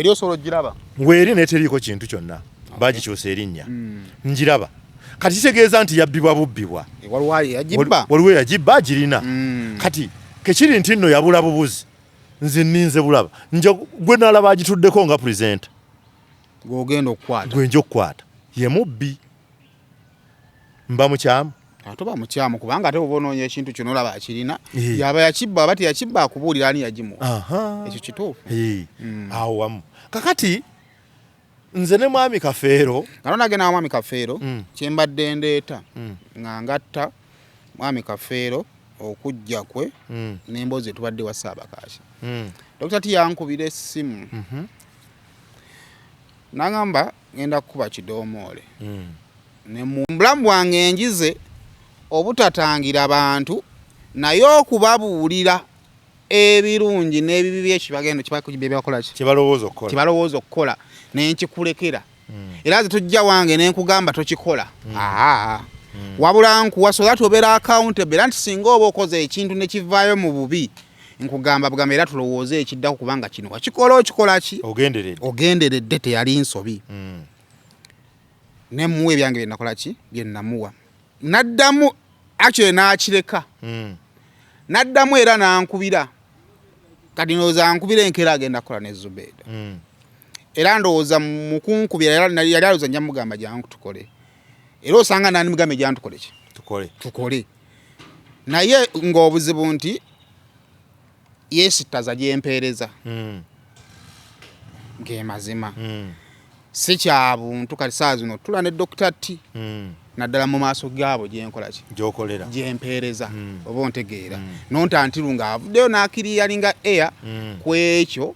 osobola ogiraba weeri neteriiko kintu kyonna bagikyusa erinnya njiraba kati kitegeeza nti yabbibwa bubbibwa waliwo yagibba agirina kati kekiri nti nno yabula bubuzi nze ninze bulaba gwe nalaba agituddeko nga purezenta gwenja okukwata ye mubbi mba mukyamu atoba mukyamu kubanga ate oba onoonya ekintu kino olaba akirina yaba yakibba aba teyakibba akubuulira ani yagimuwa ekyo kituufu awo wamu kakati nze ne mwami Kafeero nga nagenda mwami Kafeero kyembadde ndeeta nga ngatta mwami Kafeero okujja kwe n'emboozi etubadde wa Saabakaaki Dokita T yankubira essimu n'agamba ngenda kukuba kidoomoole ne mu bulamu bwange enjize obutatangira bantu naye okubabuulira ebirungi n'ebibi byekibagendo kibakolakibalowooza kibalowooza okukola okukola nenkikulekera era ze tujja wange nenkugamba tokikola wabula nkuwasola tobeera accountable era nti singa oba okoze ekintu nekivaayo mu bubi nkugamba bugamba era tulowooze ekiddako kubanga kino wakikola okikola ki ogenderedde teyali nsobi nemuwa ebyange byenakola ki byenamuwa naddamu actually nakireka naddamu era nankubira kati ndowooza ankubira enkera agenda kukola ne Zubeida era ndowooza mukunkubira yali alowooza nja mugamba jangu tukole era osanga nani mugambe jangu tukole ki tukole naye ng'obuzibu nti yeesittaza gyempeereza ng'emazima si kya buntu kati saa zino tula ne Dr. T naddala mu maaso gaabo gyenkola ki gyokolera gyempeereza oba ontegeera nontantiru ng'avuddeyo n'akiriyalinga air ku ekyo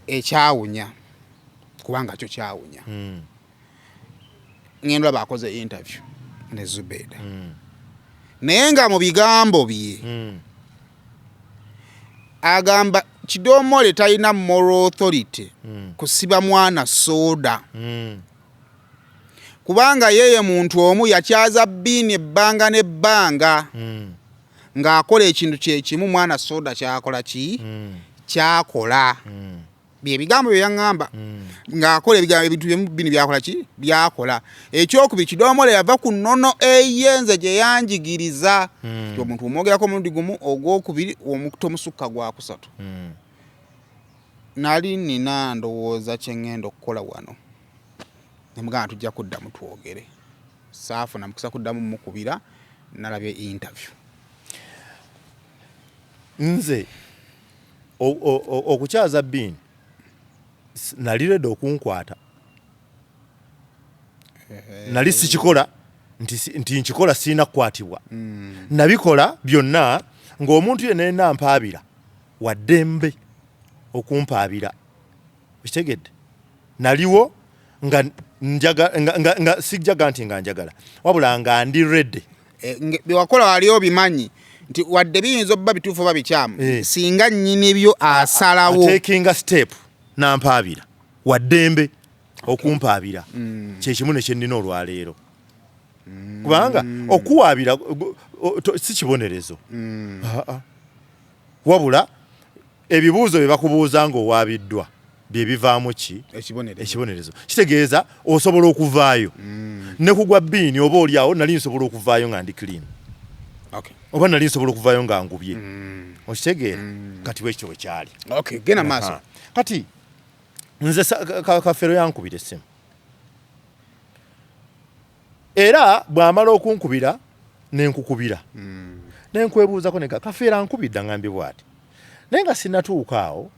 ekyawunya kubanga kyo kyawunya ngendo laba akoze interview ne Zubeida naye nga mu bigambo bye agamba Kidomole talina moral authority kusiba mwana soda kubanga yeye muntu omu yakyaza bini ebbanga n'ebbanga ng'akola ekintu kyekimu mwana soda kyakola ki kyakola bye bigambo bye yaŋŋamba ng'akola ebintu bini byakola ki byakola ekyokubiri Kidomole yava ku nnono eyenze gye yanjigiriza omuntu omwogerako omulundi gumu ogwokubiri omutomusukka gwa kusatu nali nina ndowooza kyeŋŋenda okukola wano nemugamba tujja kuddamu twogere saafuna mukisa kuddamu mukubira nalabye interview nze okukyaza bini naliredde okunkwata nali sikikola nti nkikola sirina kukwatibwa nabikola byonna ng'omuntu yenna mpaabira waddembe okumpaabira kitegedde naliwo nga sijjaga nti nga njagala wabula nga ndi redde byewakola waliwo bimanyi nti wadde biyinza obba bituufu oba bikyamu singa nnyini byo asalawo atekinga step nampaabira waddembe okumpaabira kyekimu nekyennina olwaleero kubanga okuwaabira si kibonerezo wabula ebibuuzo bye bakubuuza ng'owaabiddwa bye bivaamu ki ekibonerezo kitegeeza osobola okuvaayo ne kugwa bbiini oba oliawo nali nsobola okuvaayo nga ndi clean oba nali nsobola okuvaayo nga ngubye okitegeera kati bwekityo bwe kyali genda maaso kati nze kafeero yankubira essimu era bw'amala okunkubira nenkukubira nenkwebuuzako nega kafeero ankubidde ngambye bw'ati naye nga sinnatuuka awo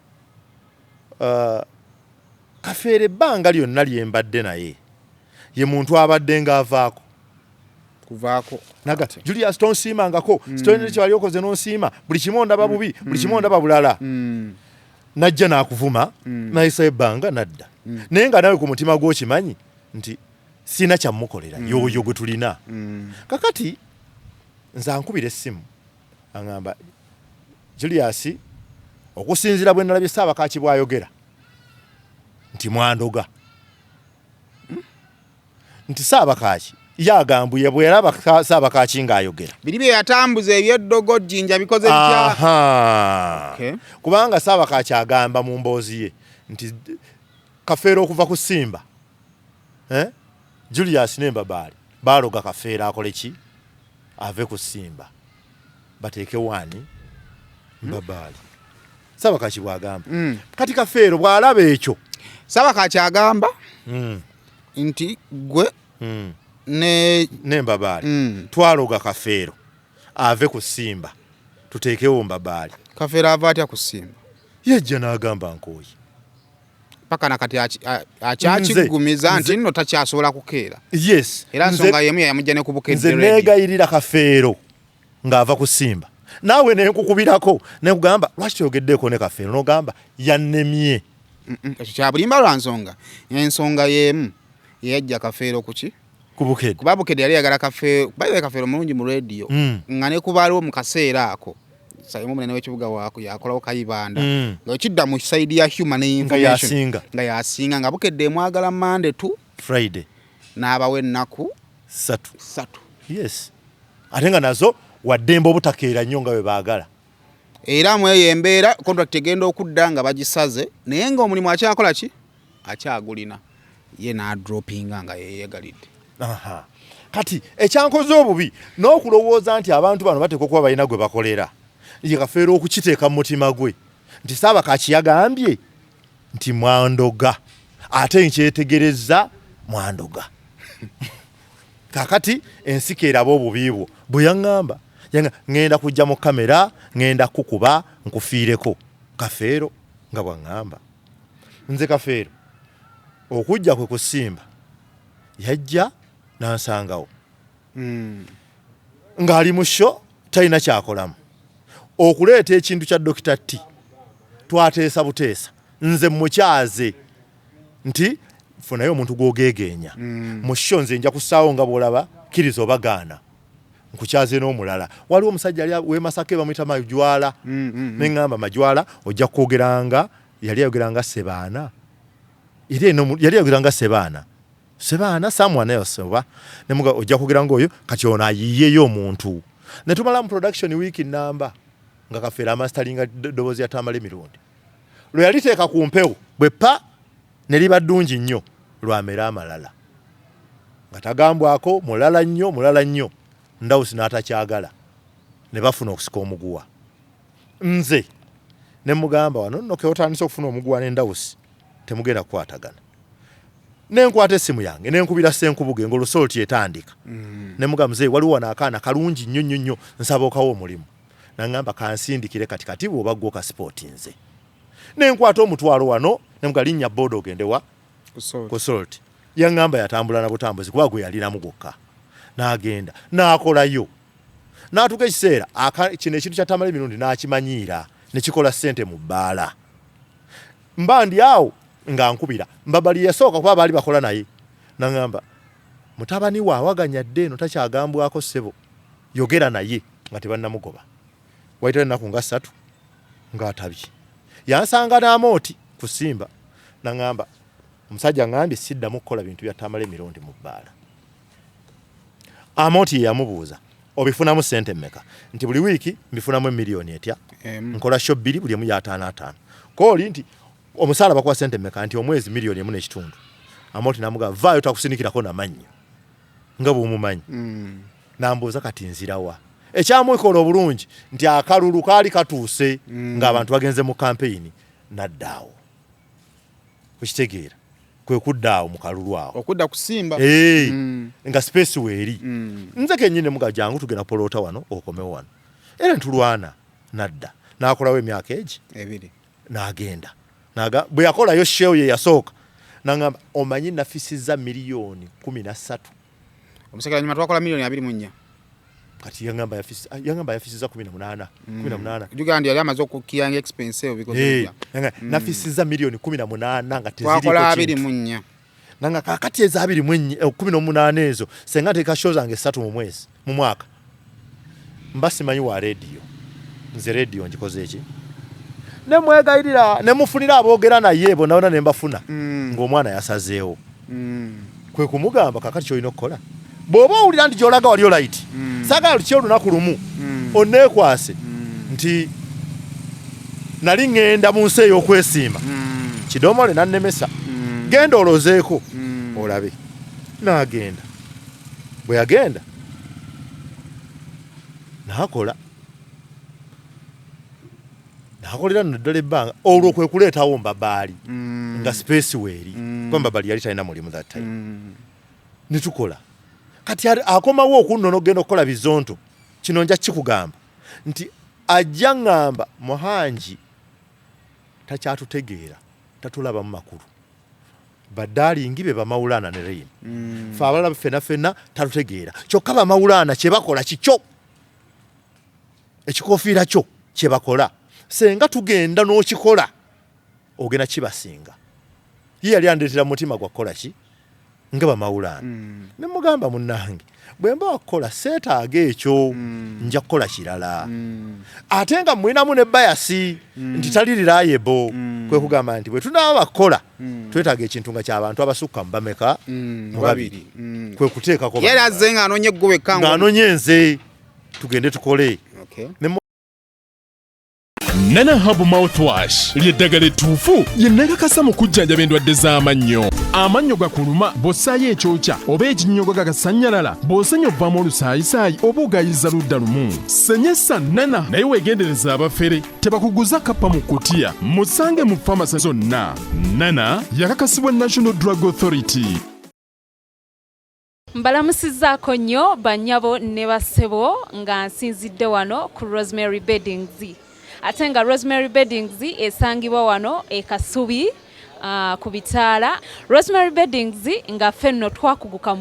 kafeero ebbanga lyonna lyembadde naye ye muntu abadde ng'avaako kuvaako naga Julius tonsiimangako sitone kyali okoze n'onsiima buli kimu ondaba bubi buli kimu ondaba bulala najja n'akuvuma nayisa ebbanga nadda naye nga nawe ku mutima gw'okimanyi nti sina kyamukolera yoyo gwe tulina kakati nze ankubira essimu aŋŋamba Julius okusinziira bwe nalabye Ssaabakaaki bw'ayogera nti mwandoga nti Ssaabakaaki yagambuye bwe yalaba Ssaabakaaki ng'ayogera biri bye yatambuza ebyeddogo jjinja bikoze bitya kubanga Ssaabakaaki agamba mu mboozi ye nti Kafeero okuva ku Simba Julius n'Embabaali baaloga Kafeero akole ki ave ku Simba bateeke wani Mbabaali Ssaabakaaki bw'agamba kati Kafeero bw'alaba ekyo Ssaabakaaki agamba nti gwe n'Embabaali twaloga Kafeero ave ku Simba tuteekewo Mbabaali Kafeero ava atya ku Simba yejja n'agamba nkooyi paka nakati akyakigumiza nti nno takyasobola kukeera yes era nsonga yemu yamujja ne kubukedde nze neegayirira Kafeero ng'ava ku Simba naawe nenkukubirako nekugamba lwaki toyogeddeeko ne Kafeero n'ogamba yannemye ekyo kya bulimba lwa ensonga yemu yeyajja Kafeero kuki kubukedde kuba Bukedde yali yagala Kafeero bayiwe Kafeero mulungi mu radio nga ne kubaaliwo mu kaseera ako Saimu munene w'ekibuga waako yakolawo Kayibanda nga kidda mu side ya human information nga yasinga nga bukedde mwagala Monday to Friday n'abawe ennaku 3 yes ate nga nazo waddembe obutakeera nnyo nga bwe baagala era mweyo embeera contract egenda okudda nga bagisaze naye nga omulimu akyakola ki akyagulina ye n'adropinga nga yeyegalidde. Kati ekyankoze obubi n'okulowooza nti abantu bano bateekwa kuba balina gwe bakolera ye Kafeero okukiteeka mu mutima gwe nti Ssaabakaaki yagambye nti Mwandoga ate nkyetegereza Mwandoga kakati ensiko eraba obubi bwo bwe yaŋŋamba ngenda kujja mu kamera ngenda kukuba nkufiireko Kafeero nga bwaŋŋamba nze Kafeero okujja kwe kusimba yajja nansangawo ng'ali mu sho talina kyakolamu okuleeta ekintu kya Dr. T twateesa buteesa nze mukyaze nti funayo omuntu gw'ogeegeenya mu sho nze nja kusaawo nga bw'olaba kkiriza obagaana nkukyaze n'omulala waliwo omusajja ali w'e Masaka bamuyita Majwala ne ŋŋamba Majwala ojja kwogeranga yali ayogeranga Sebaana yali ayogeranga Sebaana someone else oba nemuga ojja kugeranga oyo kati ono ayiyeyo omuntu ne tumala mu production week namba nga Kafeero amastaringa dobozi ya Tamale Mirundi lwe yaliteeka ku mpewo bwe pa ne liba ddungi nnyo lwamera amalala nga tagambwako mulala nnyo Ndawusi n'atakyagala ne bafuna okusika omuguwa nze ne mugamba wano nno ke otandise okufuna omuguwa ne Ndawusi temugenda kukwatagana nenkwata essimu yange nenkubira Ssenkubuge ng'olusolti etandika ne mugamba mzee waliwo wano akaana kalungi nnyo nsaba okawo omulimu naŋŋamba kansindikire kati bw'oba gwo ka sipooti nze nenkwata omutwalo wano ne muga linnya booda ogende wa ku solti yaŋŋamba yatambula na butambuzi kuba gwe yalinamu gwokka n'agenda n'akolayo n'atuuka ekiseera kino ekintu kya Tamale Mirundi n'akimanyiira ne kikola ssente mu bbaala mba ndi awo nga nkubira mbabali yasooka kuba baali bakola naye naŋŋamba mutabani we awaganya dde eno takyagambwako ssebo yogera naye nga tebannamugoba wayita ennaku nga 3 ng'atabye yansanga n'amooti kusimba naŋŋamba omusajja ŋŋambye siddamu kukola bintu bya Tamale Mirundi mu bbaala Amooti yamubuuza obifunamu ssente mmeka nti buli wiiki mbifunamu miliyoni etya nkola sho 2 buli emu ya 5 kooli nti omusaala bakuwa ssente mmeka nti omwezi miliyoni 1.5 Amooti namuga vaayo takusinikirako namannyo nga bw'omumanyi nambuuza kati nzirawa ekyamwikola obulungi nti akalulu kaali katuuse ng'abantu bagenze mu kampeyini naddaawo okitegeera kwe kuddaawo mu kalulu awo okudda kusimba nga space weeri nze kennyini muga jangu tugenda polota wano okomewo wano era ntulwana nadda n'akolawo emyaka egi 2 n'agenda bwe yakolayo sheewo ye yasooka n'aŋŋamba omanyi nafisizza miliyoni 13 omusekera nyuma twakola miliyoni 24 kati yaŋŋamba yafisizza 18 Uganda yali amaze okukiyanga expensive because nafisizza miliyoni 18 nga twakola 24 nanga kakati ezo 18 ezo senga teeka show zange 3 mu mwezi mu mwaka mba simanyi wa radio nze radio njikoze eki ne mwegayirira ne mufunira aboogera naye bonna ne mbafuna ng'omwana yasazeewo kwe kumugamba kakati kyolina okukola bw'oba owulira nti gy'olaga wali olayiti saagala luki olunaku lumu onneekwase nti nali ŋŋenda mu nsi ey'okwesiima kidomole nannemesa genda olozeeko olabe n'agenda bwe yagenda n'akolera naddala ebbanga olwo kwe kuleetawo Mbabaali nga space weeri kuba Mbabaali yali talina mulimu that time ne tukola kati akomawo okunnono ogenda okukola bizonto kino nja kikugamba nti ajja ŋŋamba Muhanji takyatutegeera tatulabamu makulu badaalingi be bamawulaana ne Rain fe abalala ffenna tatutegeera kyokka bamawulaana kye bakola kikyo ekikofiira kyo kye bakola senga tugenda n'okikola ogenda kibasinga ye yali andeetera mu mutima gwa kukola ki nga bamawulaana ne mugamba munnange bwe mba wakukola seetaaga ekyo nja kukola kirala ate nga mwinamu ne bayasi nti tali reliable kwe kugamba nti bwe tunaaba bakola twetaaga ekintu nga ky'abantu abasukka mu bameka mu babiri kwe kuteekako yeraze ng'anonye ggwe ng'anonye nze tugende tukole Nana Hub Mouthwash ly'eddagala ettuufu lye neegakasa mu kujjanjaba endwadde z'amannyo. Amannyo gakuluma bw'ossaayo ekyokya oba ekinnyogo gagasannyalala bw'osenya ovaamu olusaayisaayi oba ogayiza ludda lumu. Senyesa Nana naye weegendereza abafere tebakuguza kappa mu kkutiya. Musange mu famasi zonna. Nana yakakasibwa National Drug Authority. Mbalamusizzaako nnyo bannyabo ne bassebo nga nsinzidde wano ku Rosemary Beddings. Ate nga Rosemary Beddings esangibwa wano e Kasubi ku Bitaala. Rosemary Beddings nga ffenno twakuguka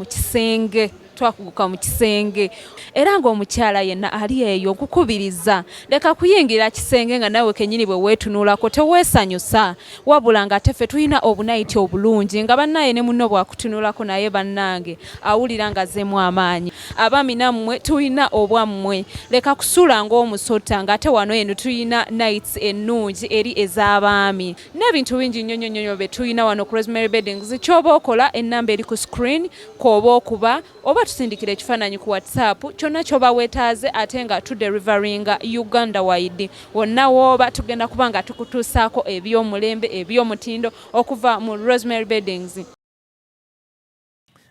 mu kisenge era ng'omukyala yenna ali eyo okukubiriza leka kuyingira kisenge nga nawe kennyini bwe weetunuulako teweesanyusa wabula nga teffe tulina obunayiti obulungi nga bannaye ne munno bwakutunuulako naye bannange awulira nga zeemu amaanyi. Abaami nammwe tulina obwammwe leka kusuula ng'omusota ng'ate wano eno tulina nights ennungi eri ez'abaami n'ebintu bingi nnyonnyonnyo bye tulina wano ku Rosemary Beddings. Ky'oba okola ennamba eri ku screen k'oba okuba oba tusindikira ekifaananyi ku WhatsApp kyonna ky'oba weetaaze ate nga tuderivaringa Uganda wide wonna w'oba tugenda kuba nga tukutuusaako eby'omulembe eby'omutindo okuva mu Rosemary Beddings.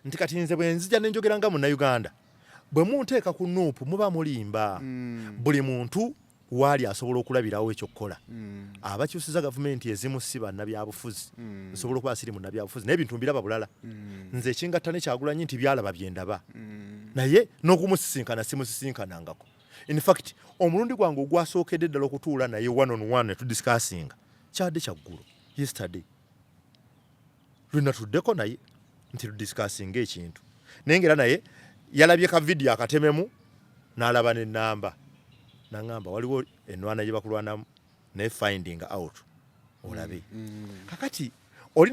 Nti kati nze bwe nzija ne njogera nga munnayuganda bwe munteeka ku nuupu muba mulimba buli muntu waali asobola okulabirawo ekyokukola abakyusiza gavumenti ezimu si bannabyabufuzi nsobola okuba siri munnabyabufuzi naye bintu mbiraba bulala nze ekingatta ne Kyagulanyi nti byalaba byendaba naye n'okumusisinkana simusisinkanangako. In fact omulundi gwange ogwasookedde ddala okutuula naye one on one ne tudisikasinga kyadde kyaggulu yesterday lwena tuddeko naye nti tudisikasinga ekintu naye ngera naye yalabye ka vidiyo akatememu n'alaba n'ennamba nangamba waliwo enwana gye bakulwanamu naye finding out olabe kakati oli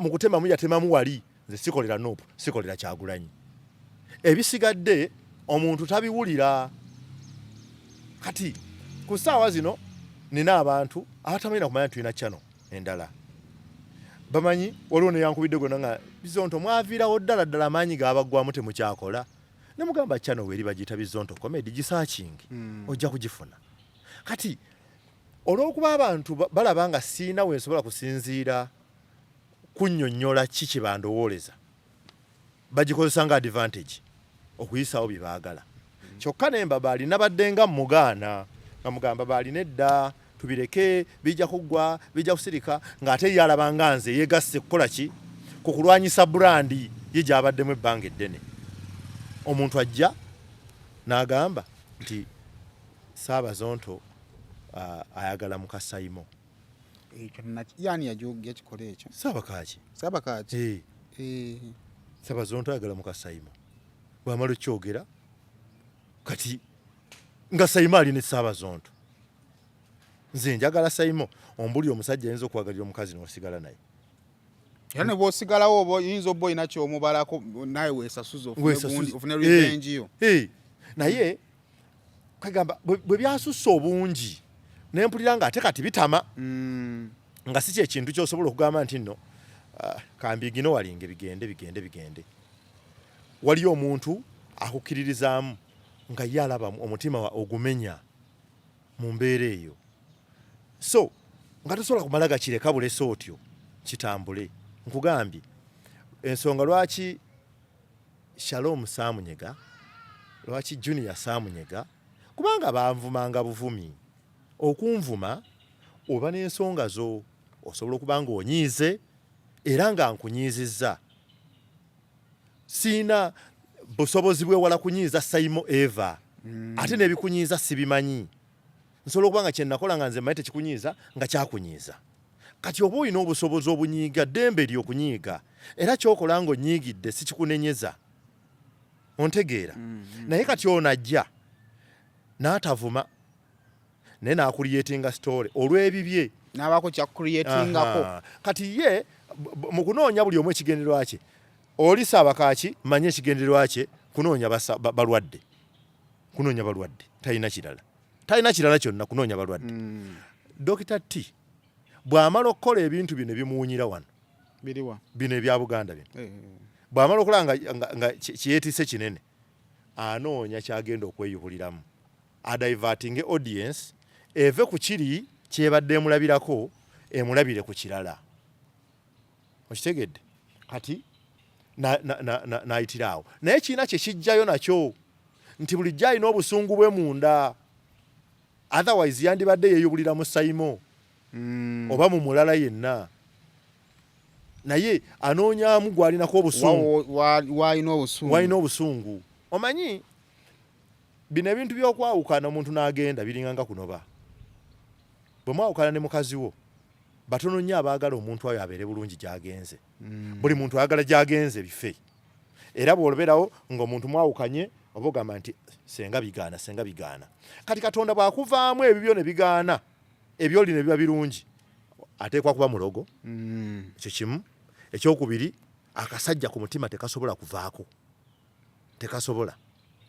mu kutemamu yatemamu wali nze sikolera nopu sikolera Kyagulanyi ebisigadde omuntu tabiwulira. Kati ku ssaawa zino nina abantu abatamalira kumanya tulina channel endala bamanyi waliwo neyankubidde gonna nga Bizonto mwaviirawo ddala amaanyi gaabagwamu temukyakola ne mugamba channel weri bagiyita Bizonto comedy gisearching ojja kugifuna. Kati olw'okuba abantu balaba nga siina we nsobola kusinziira kunnyonnyola ki kye bandowooleza bagikozesa nga advantage okuyisawo bye baagala kyokka nemba baali nabadde nga mugaana nga mugamba baali nedda tubireke bijja kuggwa bijja kusirika ng'ate yalaba nga nze yeegasse kukola ki ku kulwanyisa burandi ye gy'abaddemu ebbanga eddene. Omuntu ajja n'agamba nti Saabazonto ayagala Mukasayimo. Yani yakikola ekyo Saabakaaki Saabazonto ayagala Mukasayimo bw'amala okyogera kati nga Sayimo ali ne Saabazonto nze njagala Sayimo ombuli omusajja ayinza okwagalira omukazi n'osigala naye era ne bw'osigalawo oba oyinza obba olina kyomubalako naye weesasuza ofune revenge yo naye kagamba bwe byasussa obungi nempulira nga ate kati bitama nga si kyekintu kyosobola okugamba nti nno kambigino walinge bigende waliyo omuntu akukkiririzaamu nga ye alaba omutima ogumenya mu mbeera eyo so nga tosobola kumala gakireka bulesa otyo kitambule. Nkugambye ensonga lwaki Shalom Saamunyega lwaki Junior Saamunyega kubanga banvumanga buvumi okunvuma oba n'ensonga zo osobola okuba nga onyiize era nga nkunyiizizza siina busobozi bwewala kunyiiza Sayimo Eva ate n'ebikunyiiza sibimanyi nsobola okuba nga kyennakola nga nze mmanyi tekikunyiiza nga kyakunyiiza. Kati oba olina obusobozi obunyiiga ddembe ly'okunyiiga era kyokola ng'onyiigidde si kikunenyeza ontegeera naye kati ono ajja n'atavuma naye n'akuliyetinga story olw'ebibye n'abaako kyakuliyetingako kati ye mu kunoonya buli omu ekigendererwa kye oli Saabakaaki manye ekigendererwa kye kunoonya balwadde kunoonya balwadde talina kirala kyonna kunoonya balwadde Dr. T bw'amala okukola ebintu bino bimuwunyira wano bino ebya Buganda bino bw'amala okola nga kiyeetise kinene anoonya kyagenda okweyubuliramu adiverting audience eve ku kiri kyebadde emulabirako emulabire ku kirala okitegedde kati nayitiraawo naye kiina kye kijjayo nakyo nti bulijjo alina obusungu bwe munda otherwise yandibadde yeeyubulira mu sayimo oba mu mulala yenna naye anoonyamu gwalinako obusungu walina obusungu omanyi bino ebintu by'okwawukana omuntu n'agenda biringanga kunoba bwe mwawukana ne mukazi wo batono nnyo abaagala omuntu oyo abeere bulungi gy'agenze buli muntu ayagala gy'agenze bife era bw'oloberawo ng'omuntu mwawukanye oba ogamba nti senga bigaana kati Katonda bw'akuvaamu ebibyo ne bigaana ebyoli ne biba birungi ateekwa kuba mulogo ekyo kimu ekyokubiri akasajja ku mutima tekasobola kuvaako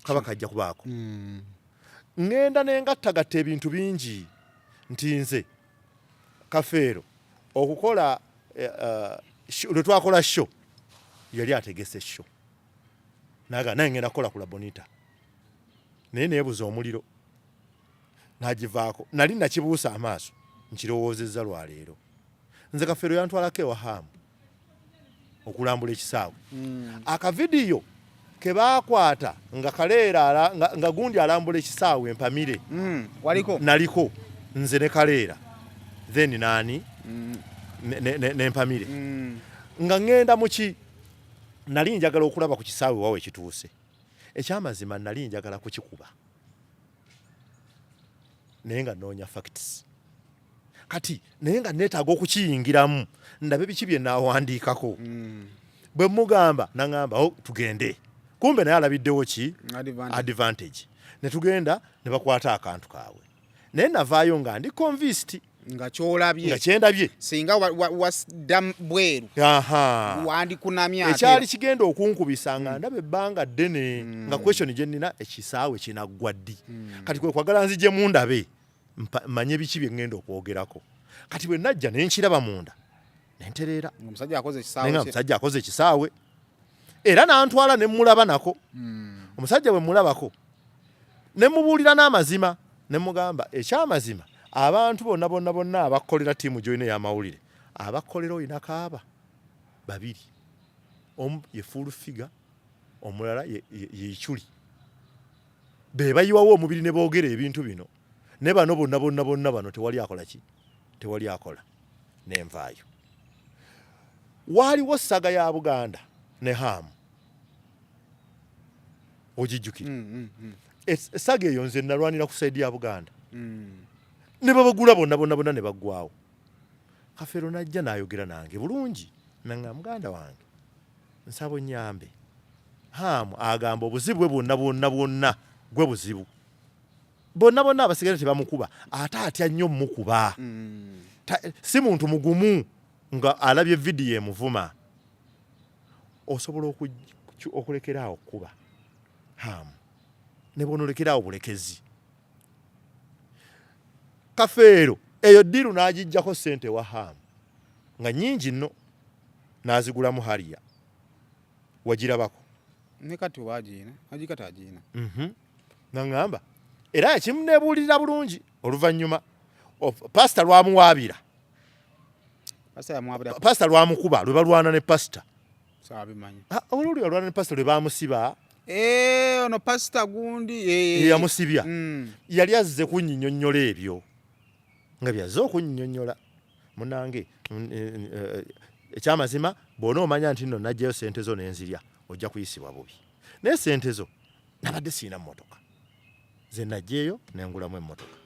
kaba kajja kubaako ngenda nengattagatta ebintu bingi nti nze Kafeero okukola lwe twakola show yali ategese show naye ngenda kukola kula Bonita naye neebuza omuliro nagivaako nali nakibuusa amaaso nkirowoozezza lwaleero nze Kafeero yantwalako ewa Hamu okulambula ekisaawe akavidiyo ke baakwata nga Kaleera nga gundi alambula ekisaawe empamire naliko nze ne Kaleera then naani n'empamire nga ngenda muki nali njagala okulaba ku kisaawe wawe ekituuse ekyamazima nali njagala kukikuba naye nga noonya facts kati naye nga neetaaga okukiyingiramu ndabe biki bye naawandiikako bwe mugamba naŋŋamba tugende kumbe naye alabiddewo ki advantage ne tugenda ne bakwata akantu kaabwe naye navaayo nga ndi convinced nga kyolabye nga kyendabye singa wasda bweru wandikunamya ekyali kigenda okunkubisa nga ndaba ebbanga ddene nga question gye nnina ekisaawe kinaggwa ddi kati kwe kwagala nzije mundabe manye biki bye ngenda okwogerako kati bwe najja ne nkiraba munda nentereera omusajja akoze ekisaawe era n'antwala ne mmulaba nako omusajja bwe mulabako ne mubuulira n'amazima ne mugamba ekyamazima abantu bonna abakolera tiimu joine y'amawulire abakolera oyina kaaba babiri omu ye full figure omulala yekyuli be bayiwawo omubiri ne boogera ebintu bino ne bano bonna bano tewali akola ki tewali akola nenvaayo waaliwo saga ya Buganda ne Hamu ogijjukira saga eyo nze nalwanira ku saidi ya Buganda ne babagula bonna ne baggwawo Kafeero najja n'ayogera nange bulungi nanga muganda wange nsabo nyambe Hamu agamba obuzibu bwonna gwe buzibu bonna abasigala tebamukuba ate atya nnyo mukuba si muntu mugumu nga alabye vidiyo emuvuma osobola okulekeraawo okukuba Hamu ne bonolekeraawo bulekezi Kafeero eyo ddiru n'agijjako ssente wa Hamu nga nnyingi nno n'azigulamu Hariya wagirabako ne kati agikata agiina naŋŋamba era yakimuneebuulirira bulungi oluvannyuma pasita lwamuwaabira pasita lwamukuba lwe balwana ne pasita oluli alwana ne pasita lwe bamusiba ono pasita gundi yamusibya yali azze kunnyinnyonnyola ebyo nga byazze okunnyonnyola munange ekyamazima bw'ona omanya nti nno najjayo sente zo nenzirya ojja kuyisibwa bubi naye sente zo nabadde siina mmotoka ze najjeeyo nengulamu emmotoka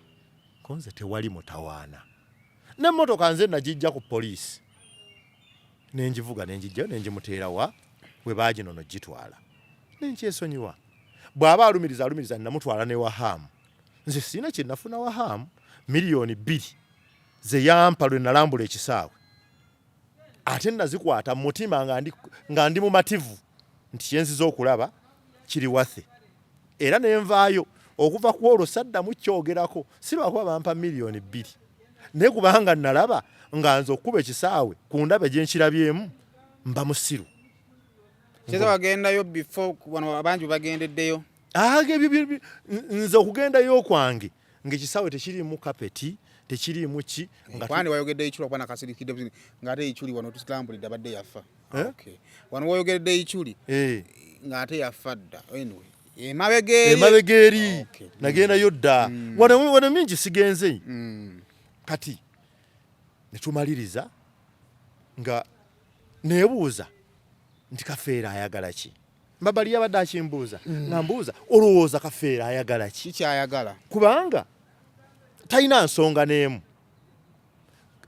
ko nze tewali mutawaana n'emmotoka nze nagijja ku poliisi nengivuga nengijjayo nengimuteera wa we baaginono gitwala nenkyesonyiwa bw'aba alumiriza namutwala ne wa Hamu nze siina kye nafuna wa Hamu miliyoni 2 ze yampa lwe nalambula ekisaawe ate nazikwata mu mutima nga ndi mumativu nti yenziza okulaba kiri wathe era nenvaayo okuva ku olwo saddamu kyogerako sirwakuba bampa miliyoni 2 naye kubanga nalaba nga nze okkuba ekisaawe ku ndabe gye nkirabyemu mba musiru. Kyeza wagendayo before wano abangi bagendeddeyo? Nze okugendayo kwange ng'ekisaawe tekirimu kapeti tekirimu ki kwani wayogedde ichuli kwa nakasirikidde nga ate ichuli wano tusilambulidde abadde yafa. Okay. Wano wayogedde ichuli nga ate yafa dda. Anyway. Emabegeri nagendayo dda wano mingi sigenze kati netumaliriza nga nebuuza nti Kafeera ayagala ki mbabali yabadde akimbuuza nga mbuuza olowooza Kafeera ayagala ki kyayagala kubanga talina nsonga n'emu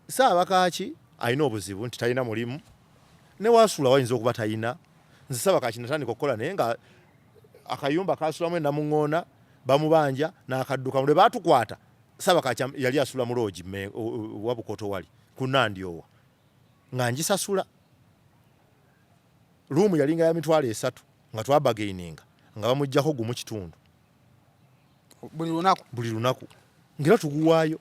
Ssaabakaaki alina obuzibu nti talina mulimu ne waasula wayinza okuba talina nze Ssaabakaaki natandika okukola naye nga akayumba kasulamu ennamuŋŋoona bamubanja n'akadduka lwe baatukwata Ssaabakaaki yali asula mu loogi Wabukoto wali ku Nandyowa nga ngisasula ruumu yalinga ya 3 nga twabagaininga nga bamuggyako gumu kitundu buli lunaku ngera tuguwaayo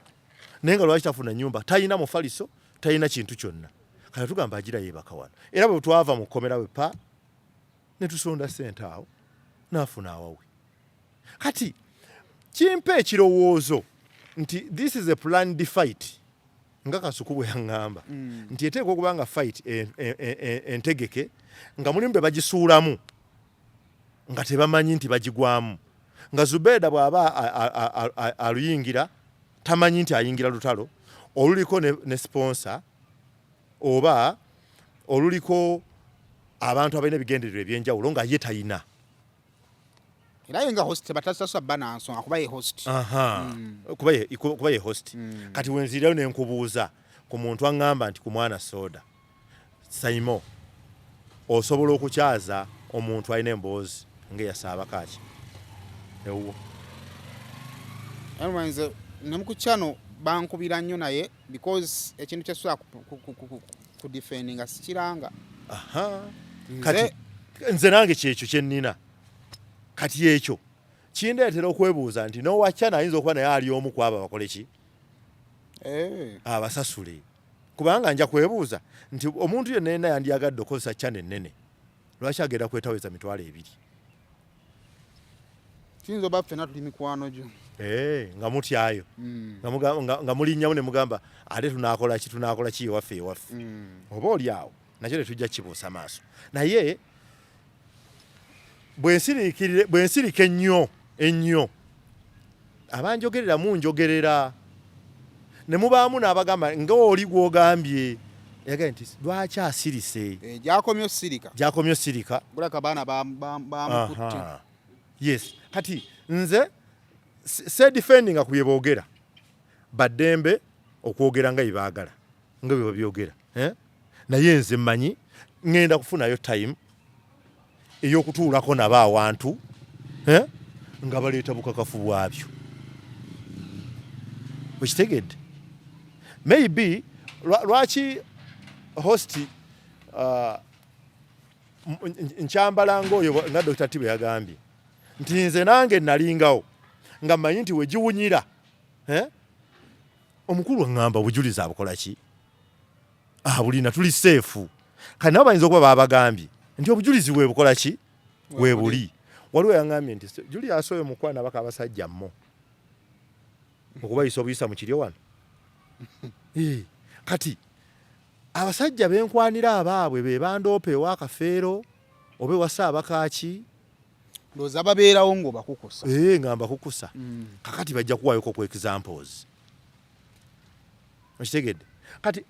naye nga lwaki tafuna nnyumba talina mufaliso talina kintu kyonna kale tugamba agira yeebaka wano era bwe twava mu kkomera we pa ne tusonda ssente awo n'afuna awawe kati kimpa ekirowoozo nti this is a planned fight nga Kasuku bwe yaŋŋamba nti eteekwa okuba nga fight entegeke nga mulimu be bagisuulamu nga tebamanyi nti bagigwamu nga Zubeda bw'aba aluyingira tamanyi nti ayingira lutalo oluliko ne sponsor oba oluliko abantu abalina ebigendererwa ebyenjawulo nga ye talina era yenga host batasasa bananso akuba ye host kuba ye host kati wenzirayo nenkubuuza ku muntu aŋŋamba nti ku mwana soda Saimo osobola okukyaza omuntu alina emboozi ng'eya Ssaabakaaki ewo anwanze namukukyano bankubira nnyo naye because ekintu kyesobola ku defendinga sikiranga kati nze nange kyekyo kyennina kati ekyo kindeetera okwebuuza nti n'owacana ayinza okuba naye ali omu ku abo bakole ki abasasule kubanga nja kwebuuza nti omuntu yenna yenna yandiyagadde okozesa cyane ennene lwaki agenda kwetaweza mitwalo 2 kiyinza oba ffenna tuli mikwano gyo nga mutyayo nga mulinnyamu ne mugamba ate tunakola ki ewaffe oba oli awo nakyo tetujja kibuusa maaso naye bwe nsirika ennyo abanjogerera munjogerera ne mubaamu n'abagamba ng'oli gw'ogambye yagaye nti lwaki asirise gyakomyo sirika bulaka baana bamukutte yes kati nze se defendinga ku bye boogera baddembe okwogera nga ibaagala nga bye babyogera naye nze mmanyi ngenda kufunayo time ey'okutuulako nabo awantu nga baleeta bukakafu bwabyo wekitegedde maybe lwaki host nkyambala ng'oyo nga Dr. Tibe yagambye nti nze nange nalingawo nga mmanyi nti wegiwunyira omukulu aŋŋamba obujulizi abukola ki abulina tuli seefu kati nabo bayinza okuba babagambye nti obujulizi webukola ki webuli waliwo yaŋŋambye nti Julius oyo mukwana baka abasajja mmo okubayisa obuyisa mu kiryo wano kati abasajja benkwanira abaabwe be bandoopa ewa Kafeero oba ewa Ssaabakaaki ndoza babeerawo ngo bakukusa nga mbakukusa kakati bajja kuwayoko ku examples okitegedde kati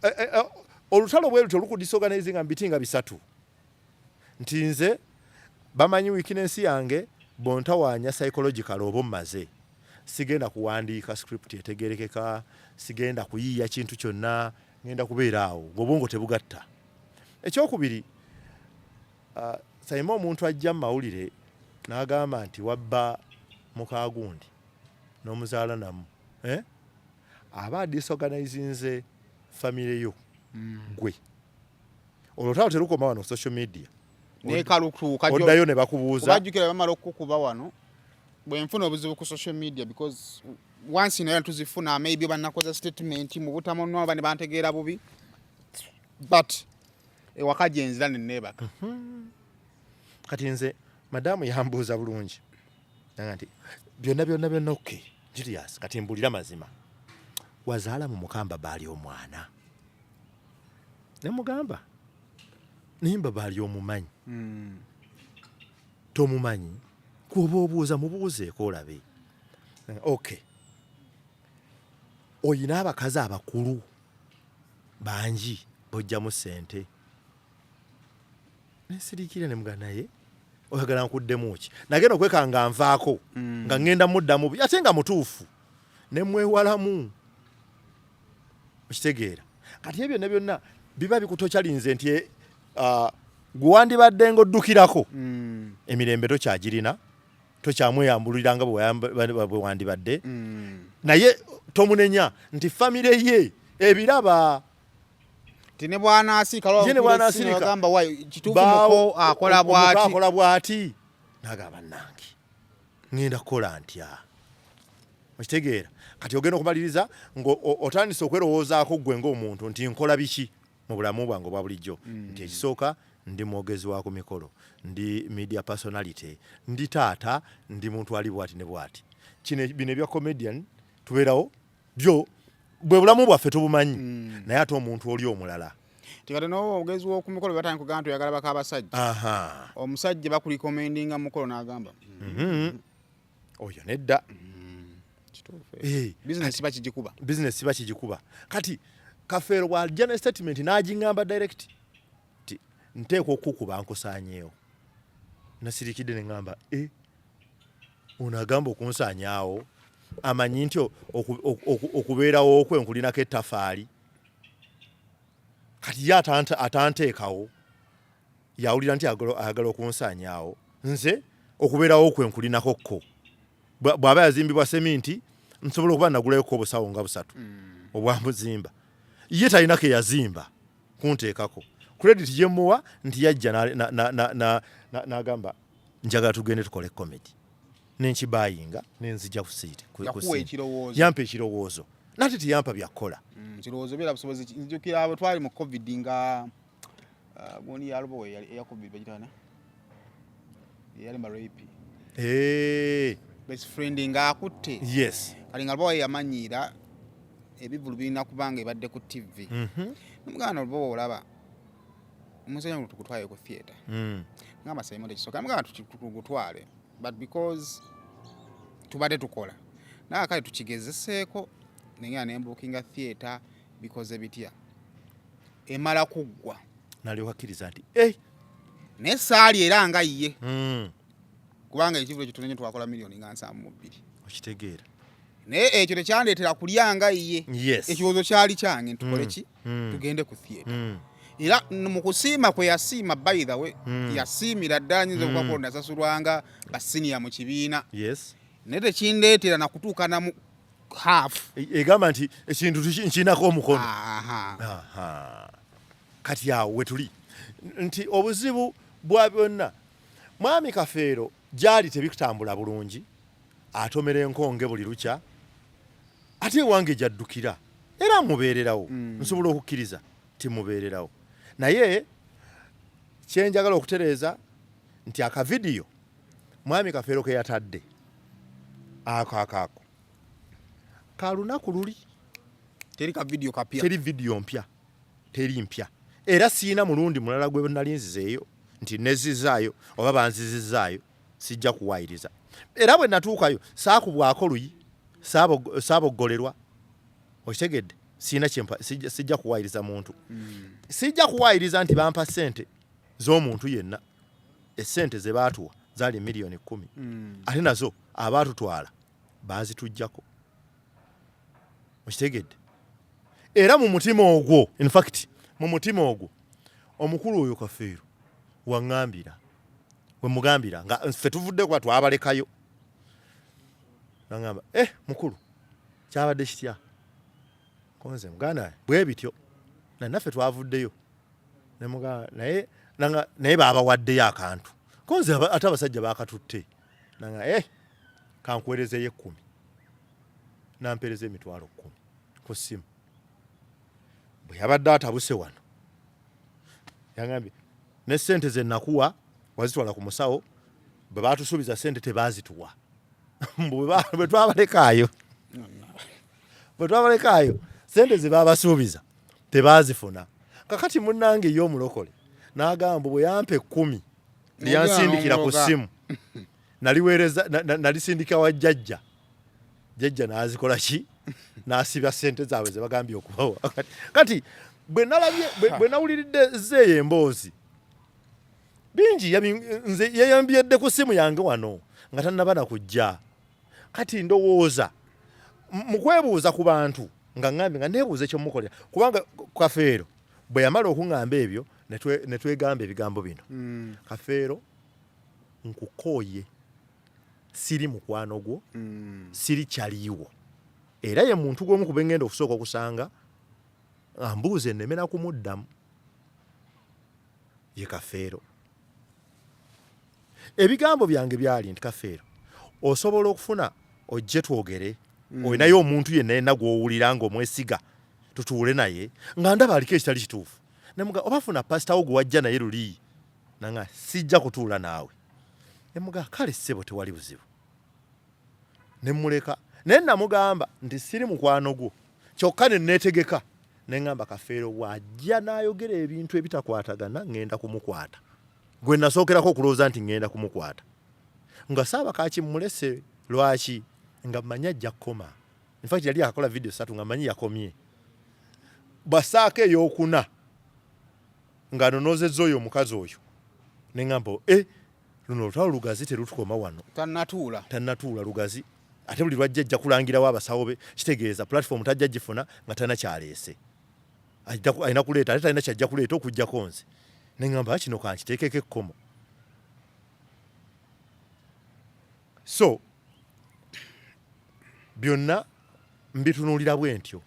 olutalo bwe luto lukudisorganizinga mbitinga 3 nti nze bamanyi weakness yange bontawaanya psychological oba mmaze sigenda kuwandiika script etegerekeka sigenda kuyiiya kintu kyonna ngenda kubeera awo obwongo tebugatta ekyokubiri sayima omuntu ajja mu mawulire n'agamba nti wabba mukaagundi n'omuzaala namu aba disorganizinze famire yo gwe olutalo terukoma wano social media nekalutuuka oddayo ne bakubuuza bajjukira bamala okukuba wano bwe nfuna obuzibu ku social media because once nayo tuzifuna maybe banakoza statement mu butamunwa bane bantegeera bubi but ewaka gyenzira nenneebaka kati nze madamu yambuuza bulungi nanga nti byonna okay Julius kati mbulira mazima wazaala mu mukamba baali omwana ne mugamba nimba baali omumanyi tomumanyi kuba obuuza mubuuzeeko olabe okay oyina abakazi abakulu bangi bojjamu ssente nesirikire ne mugana naye oyagala nkuddemu ki nagenda okwekanga nvaako nga ngenda muddamu ate nga mutuufu ne mwewalamu okitegeera kati ebyo ne byonna biba bikutokyalinze nti gwe wandibadde ng'oddukirako emirembe tokyagirina tokyamweyambulira nga bwe wandibadde naye tomunenya nti famire ye ebiraba tine bwanasiika gamba wa kituufu muko akola bwati nagamba nange ngenda kukola ntya okitegeera kati ogenda okumaliriza ng'otandise okwerowoozaako gwe ng'omuntu nti nkola biki mu bulamu bwange obwa bulijjo nti ekisooka ndi mwogezi wa ku mikolo ndi media personality ndi taata ndi muntu ali bwati ne bwati bino ebya comedian tubeerawo byo bwe bulamu bwaffe tubumanyi naye ate omuntu oli omulala tikati n'obwogezi w'oku mikolo batandika kugamba nti oyagala baka abasajja omusajja bakulikomendinga mukolo n'agamba oyo nedda bizinesi bakigikuba kati Kafeero bw'ajja ne statement n'agingamba direct ti nteekwa okukuba nkusaanyeewo nasirikidde ne ngamba ono agamba okunsaanyaawo amanyi nti okubeerawo okwe nkulinako ettafaali kati ye atanteekawo yawulira nti ayagala okunsaanyaawo nze okubeerawo okwe nkulinako kko bw'aba yazimbibwa seminti nsobola okuba nagulayo obusawo nga 3 obwamuzimba ye talinako eyazimba kunteekako credit yemuwa nti yajja n'agamba njagala tugende tukole comedy nenkibayinga nenzija ku siiti yampa ekirowoozo nate tiyampa byakukola kirowoozo bera busobozi njukira abo twali mu covid nga goni yalobo ya covid bagitana yali marape best friend nga akutte yes kali nga albo yamanyira ebivulu birina kubanga ebadde ku TV nomugana albo olaba umusenya tukutwaye ku theater ngamba sayimo kisoka mugana tukutwale but because tubade tukola na kale tukigezeseeko nenga nembukinga theater because ebitya emala kugwa nali wakiriza nti ne saali era nga yiye kubanga ekivulo kitunenye twakola milioni nga 7 okitegeera ne ekyo tekyandeetera kulyanga yiye ekiwozo kyali kyange tukole ki tugende ku theater era mu kusiima kwe yasiima by the way yasiimira ddala nyinza okubakola nasasulwanga basiniya mu kibiina ne tekindeetera nakutuuka na half egamba nti ekintu nkinako omukono kati awo wetuli nti obuzibu bwa byonna mwami Kafeero gyali tebikutambula bulungi atomera enkonge buli lukya ate wange jaddukira era mubeererawo nsobola okukkiriza timubeererawo naye kyenjagala okutereeza nti akavidiyo mwami Kafeero ke yatadde akaako kalunaku luli teri kavidiyo kapya teri vidiyo mpya teri mpya era siina mulundi mulala gwe nali nzizeeyo nti nezizaayo oba banzizizaayo sijja kuwaayiriza era bwe natuukayo saakubwako luyi saaboggolerwa okitegedde siina kyempa sijja kuwaayiriza muntu sijja kuwaayiriza nti bampa ssente z'omuntu yenna essente ze baatuwa zaali miliyoni 10 ate nazo abaatutwala baazitujjako okitegedde era mu mutima ogwo in fact mu mutima ogwo omukulu oyo Kafeero waŋŋambira we mugambira nga ffe tuvudde kuba twabalekayo naŋŋamba mukulu kyabadde kitya konze muganda bwe bityo naffe twavuddeyo ne mugamba naye nanga naye baabawaddeyo akantu konze ate abasajja baakatutte nanga kankuwerezeyo 10 nampereza emitwalo 10 ku ssimu bwe yabadde atabuse wano yangambye ne ssente ze nakuwa wazitwala ku musawo bwe baatusuubiza ssente tebaazituwa bwe twabalekaayo ssente ze baabasuubiza tebaazifuna kakati munnange ey'omulokole n'agamba bwe yampa 10 lyansindikira ku ssimu nalisindika wa jjajja n'azikola ki n'asibya ssente zaabwe ze bagambye okubawa kati bwe nawuliridde zeeyo emboozi bingi nze yeyambyedde ku ssimu yange wano nga tannaba nakujja kati ndowooza mu kwebuuza ku bantu nga ŋŋambye nga neebuuza ekyomukolera kubanga Kafeero bwe yamala okuŋŋamba ebyo ne twegamba ebigambo bino Kafeero nkukooye siri mukwano gwo siri kyaliiwo era ye muntu gw'omu ku bengenda okusooka okusanga ambuuze nemera kumuddamu ye Kafeero ebigambo byange byali nti Kafeero osobola okufuna ojje twogere olinayo omuntu yenna yenna gw'owulira ng'omwesiga tutuule naye nga ndaba aliko ekitali kituufu nemuga obafuna pasitawo gwe wajja naye luli nanga sijja kutuula naawe nemuga kale ssebo tewali buzibu nemuleka naye namugamba nti siri mukwano gwo kyokka ne neetegeka ne ŋŋamba Kafeero bw'ajja n'ayogera ebintu ebitakwatagana ŋŋenda kumukwata gwe nasookerako okulowooza nti ŋŋenda kumukwata nga Saabakaaki mmulese lwaki nga mmanyi ajja kkoma infact yali akakola video 3 nga mmanyi yakomye basaako ey'okuna nga nonoozezza oyo omukazi oyo ne ŋŋamba luno olutalo lugazi terutukoma wano tannatuula lugazi ate buli lwajja ajja kulangirawo abasawo be kitegeeza platform tajja gifuna nga talina kyaleese alina kuleeta ate talina kyajja kuleeta okuggyako nze ne ŋŋamba kino kankiteekeko ekkomo so byonna mbitunuulira bwe ntyo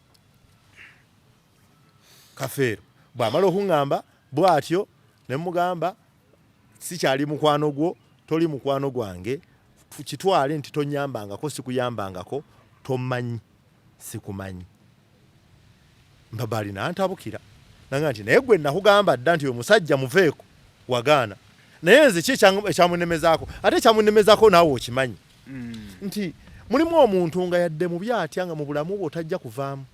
Kafeero bw'amala okuŋŋamba bw'atyo ne mugamba sikyali mukwano gwo toli mukwano gwange kitwale nti tonyambangako sikuyambangako tomanyi sikumanyi Mbabaali n'antabukira nanga nti naye gwe nakugamba dda nti oyo musajja muveeko wagaana naye nze ki ekyamunemezaako ate ekyamunemezaako naawe okimanyi nti mulimu omuntu nga yadde mu byatya nga mu bulamu bwo tajja kuvaamu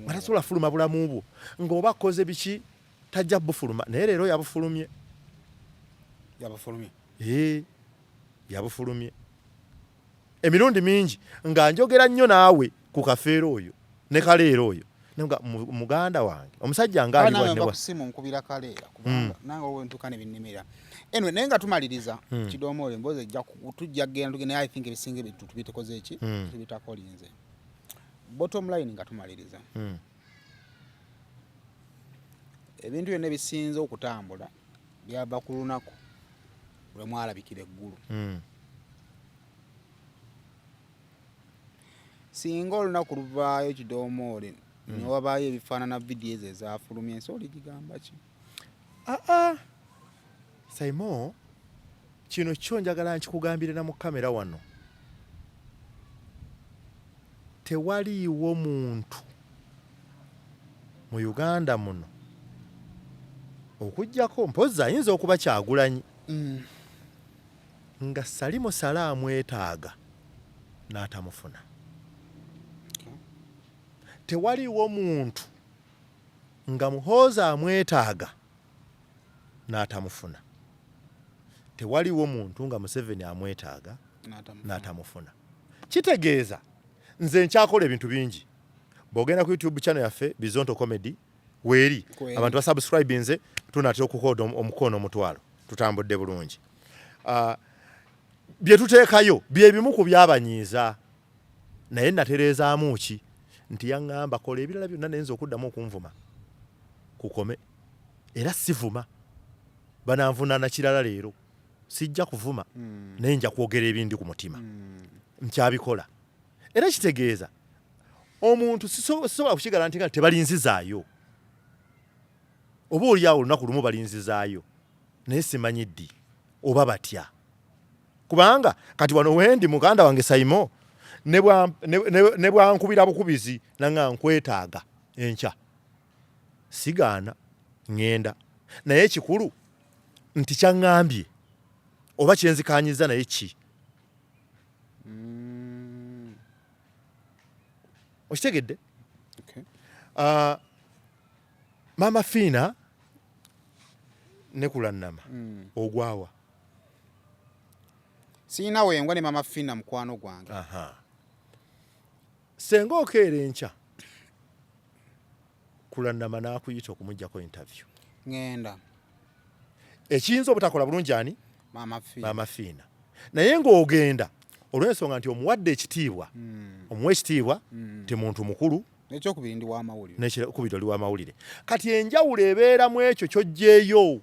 atasobola fuluma bulamu bwo ng'oba akoze biki tajja bufuluma naye leero yabufulumye yabufulumye emirundi mingi nga njogera nnyo naawe ku Kafeero oyo ne Kaleero oyo nga muganda wange omusajja nga aliwasimu nkubira Kaleera kubanga nange owentukane binnimira naye nga tumaliriza Kidomoole mboze tujja kgenda tugenda I think ebisinga ebitu tubitekoze eki tubitakolinze bottom line nga tumaliriza ebintu byonna ebisinze okutambula byava ku lunaku lwe mwalabikira eggulu singa olunaku luvaayo Kidomoole ne wabaayo ebifaanana vidiyo ezo ezafulumya ensi oligigamba ki Simon kino kyo njagala nkikugambire na mu kamera wano tewaliiwo muntu mu Uganda muno okuggyako mpozi ayinza okuba Kyagulanyi nga Salimu Salaamu etaaga n'atamufuna tewaliiwo muntu nga Muhoozi amwetaaga n'atamufuna tewaliiwo muntu nga Museveni amwetaaga n'atamufuna kitegeeza nze nkyakola ebintu bingi bw'ogenda ku YouTube channel yaffe Bizonto Comedy weeri abantu basubscribe nze tunatera okukoda omukono omutwalo tutambudde bulungi bye tuteekayo bye bimu ku byabanyiiza naye natereezaamu ki nti yaŋŋamba kola ebirala byonna nayenza okuddamu okunvuma kukome era sivuma bananvunaana kirala leero sijja kuvuma naye nja kwogera ebindi ku mutima nkyabikola era kitegeeza omuntu sisobola kukigala nti tebalinzizaayo oba oli awo olunaku lumu balinzizaayo naye simanyi ddi oba batya kubanga kati wano wendi muganda wange Saimo ne bwankubira bukubizi nanga nkwetaaga enkya sigaana ngenda naye kikulu nti kyaŋŋambye oba kyenzikanyiza naye ki okitegedde Mama Fiina ne Kulannama ogwawa siina wengwa ne Mama Fiina mukwano gwange senga okeera enkya Kulannama n'akuyita okumugjako interview ngenda ekiyinza obutakola bulungi ani Mama Fiina naye ng'ogenda olw'ensonga nti omuwadde ekitiibwa omuwa ekitiibwa ti muntu mukulu n'ekyokubiri ndi w'amawulire n'ekyokubiri oli w'amawulire kati enjawulo ebeeramu ekyo ky'oggyeeyo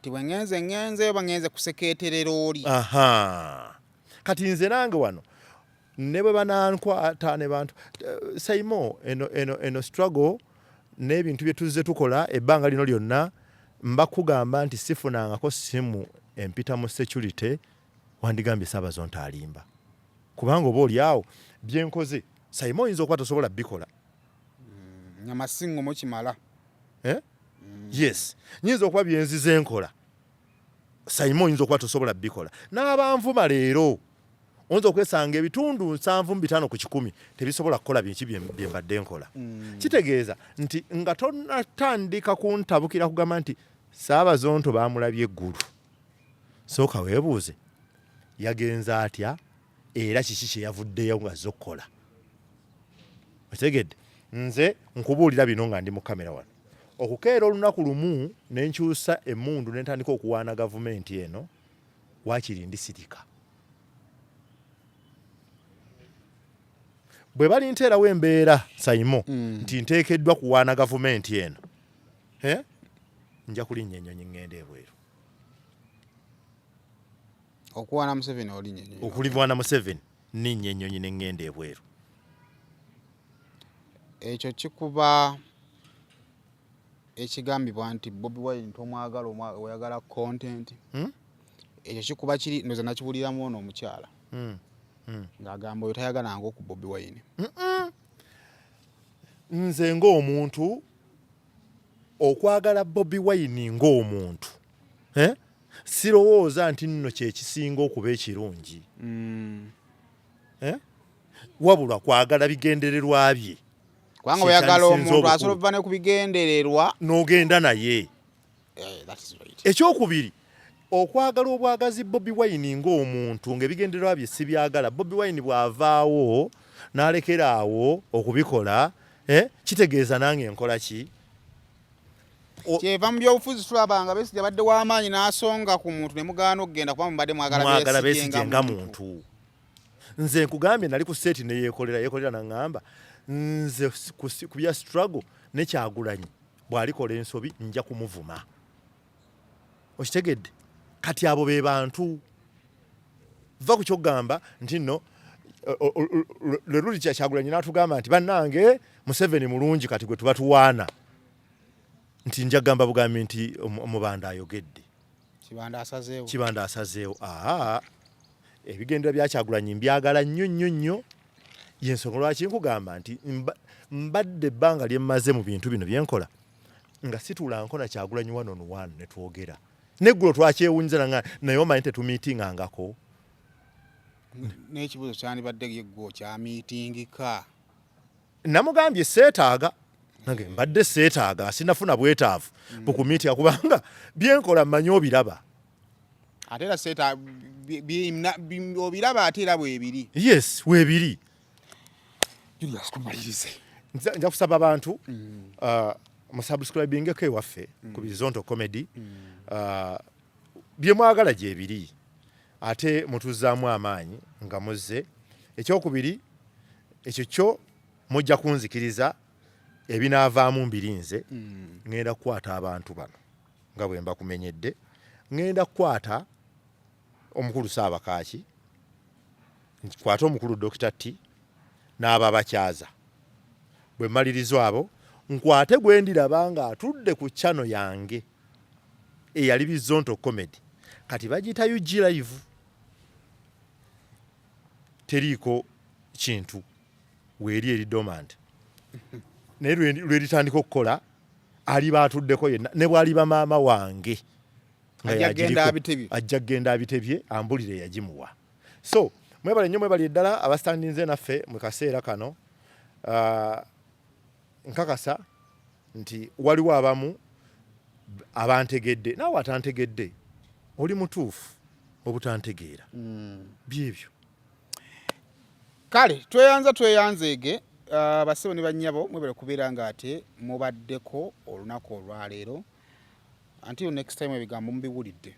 ti bwe ngenze bangenze kusekeeterera oli kati nze nange wano ne bwe banankwata ne bantu Saimo eno struggle n'ebintu bye tuzze tukola ebbanga lino lyonna mbakugamba nti sifunangako simu empita mu security wandigambye Ssaabazonto alimba kubanga oba oli awo byenkoze Saimo oyinza okuba tosobola bikola amasingo mukimala yes nyinza okuba byenzize enkola Saimo oyinza okuba tosobola bikola n'abanvuma leero oyinza okwesanga ebitundu 7.5 ku 100 tebisobola kukola binki bye mbadde nkola kitegeeza nti nga tonatandika kuntabukira kugamba nti Ssaabazonto baamulabye eggulu sooka weebuuze yagenza atya era kiki kye yavuddeyo nga azze okukola otegedde nze nkubuulira bino nga ndi mu kamera wano okukeera olunaku lumu ne nkyusa emmundu ne ntandika okuwaana gavumenti eno waakiri ndi sirika bwe balinteerawo embeera Saimo nti nteekeddwa kuwaana gavumenti eno nja kulinnya ennyonyi ŋŋenda ebweru okuwaana Museveni olinnye ennyonyi okulivaana Museveni ninnya ennyonyi ne ŋŋenda ebweru ekyo kikuba ekigambibwa nti Bobi Wine tomwagala oyagala content ekyo kikuba kiri ndoza nakibuliramu ono omukyala ng'agamba oyo tayagalanga oku Bobi Wine nze ng'omuntu okwagala Bobi Wine ng'omuntu sirowooza nti nno kyekisinga okuba ekirungi wabula kwagala bigendererwa bye kubanga oyagala omuntu asobola okuva ne ku bigendererwa n'ogenda naye ekyokubiri okwagala obwagazi Bobi Wine ng'omuntu ng'ebigendererwa bye si byagala Bobi Wine bw'avaawo n'alekeraawo okubikola kitegeeza nange enkola ki kyeva mu byobufuzi tulabanga Besigye badde w'amaanyi n'asonga ku muntu ne mugaana okugenda kuba mubadde mwagala Besigye nga muntu nze nkugambye nali ku state ne yeekolera n'aŋŋamba nze ku bya struggle ne Kyagulanyi bw'alikola ensobi nja kumuvuma okitegedde kati abo be bantu va ku kyogamba nti nno le luli Kyagulanyi n'atugamba nti bannange Museveni mulungi kati gwe tuba tuwaana nti nja gamba bugambi nti omubanda ayogedde kibanda asazeewo ebigendera bya Kyagulanyi mbyagala nnyo yensonga lwaki nkugamba nti mbadde ebbanga lye mmaze mu bintu bino byenkola nga situla nkona Kyagulanyi wano wano ne twogera neggulo twakyewunyiza naye omanyi tetumiitingangako n'ekibuzo kyandibadde yeggwo kya miitingika namugambye seetaaga nange mbadde seetaaga sinafuna bwetaavu bukumiitinga kubanga byenkola mmanyi obiraba ate era obiraba ate era bwebiri yes weebiri Julius kumalirize nja kusaba abantu musubscribingeko ewaffe ku Bizonto Comedy bye mwagala gyebiri ate mutuzaamu amaanyi nga muzze ekyokubiri ekyo kyo mujja kunzikiriza ebinaavaamu mbirinze ngenda kukwata abantu bano nga bwe mbakumenyedde ngenda kukwata omukulu Saabakaaki nkwata omukulu Dr. T n'abo abakyaza bwe mmalirizo abo nkwate gwendiraba nga atudde ku channel yange eyali Bizonto Comedy kati bagita UG live teriko kintu weeri eri dormant naye lweritandika okukola aliba atuddeko yenna ne bwaliba maama wange ajja genda abitebye ambulire yagimuwa. So mwebale nnyo mwebali eddala abastandinze naffe mu kaseera kano nkakasa nti waliwo abamu abantegedde naawe atantegedde oli mutuufu obutantegeera byebyo. Kale tweyanzeege basebo ne bannyabo mwebale kubeera nga ate mubaddeko olunaku olwaleero. Until next time ebigambo mubiwulidde.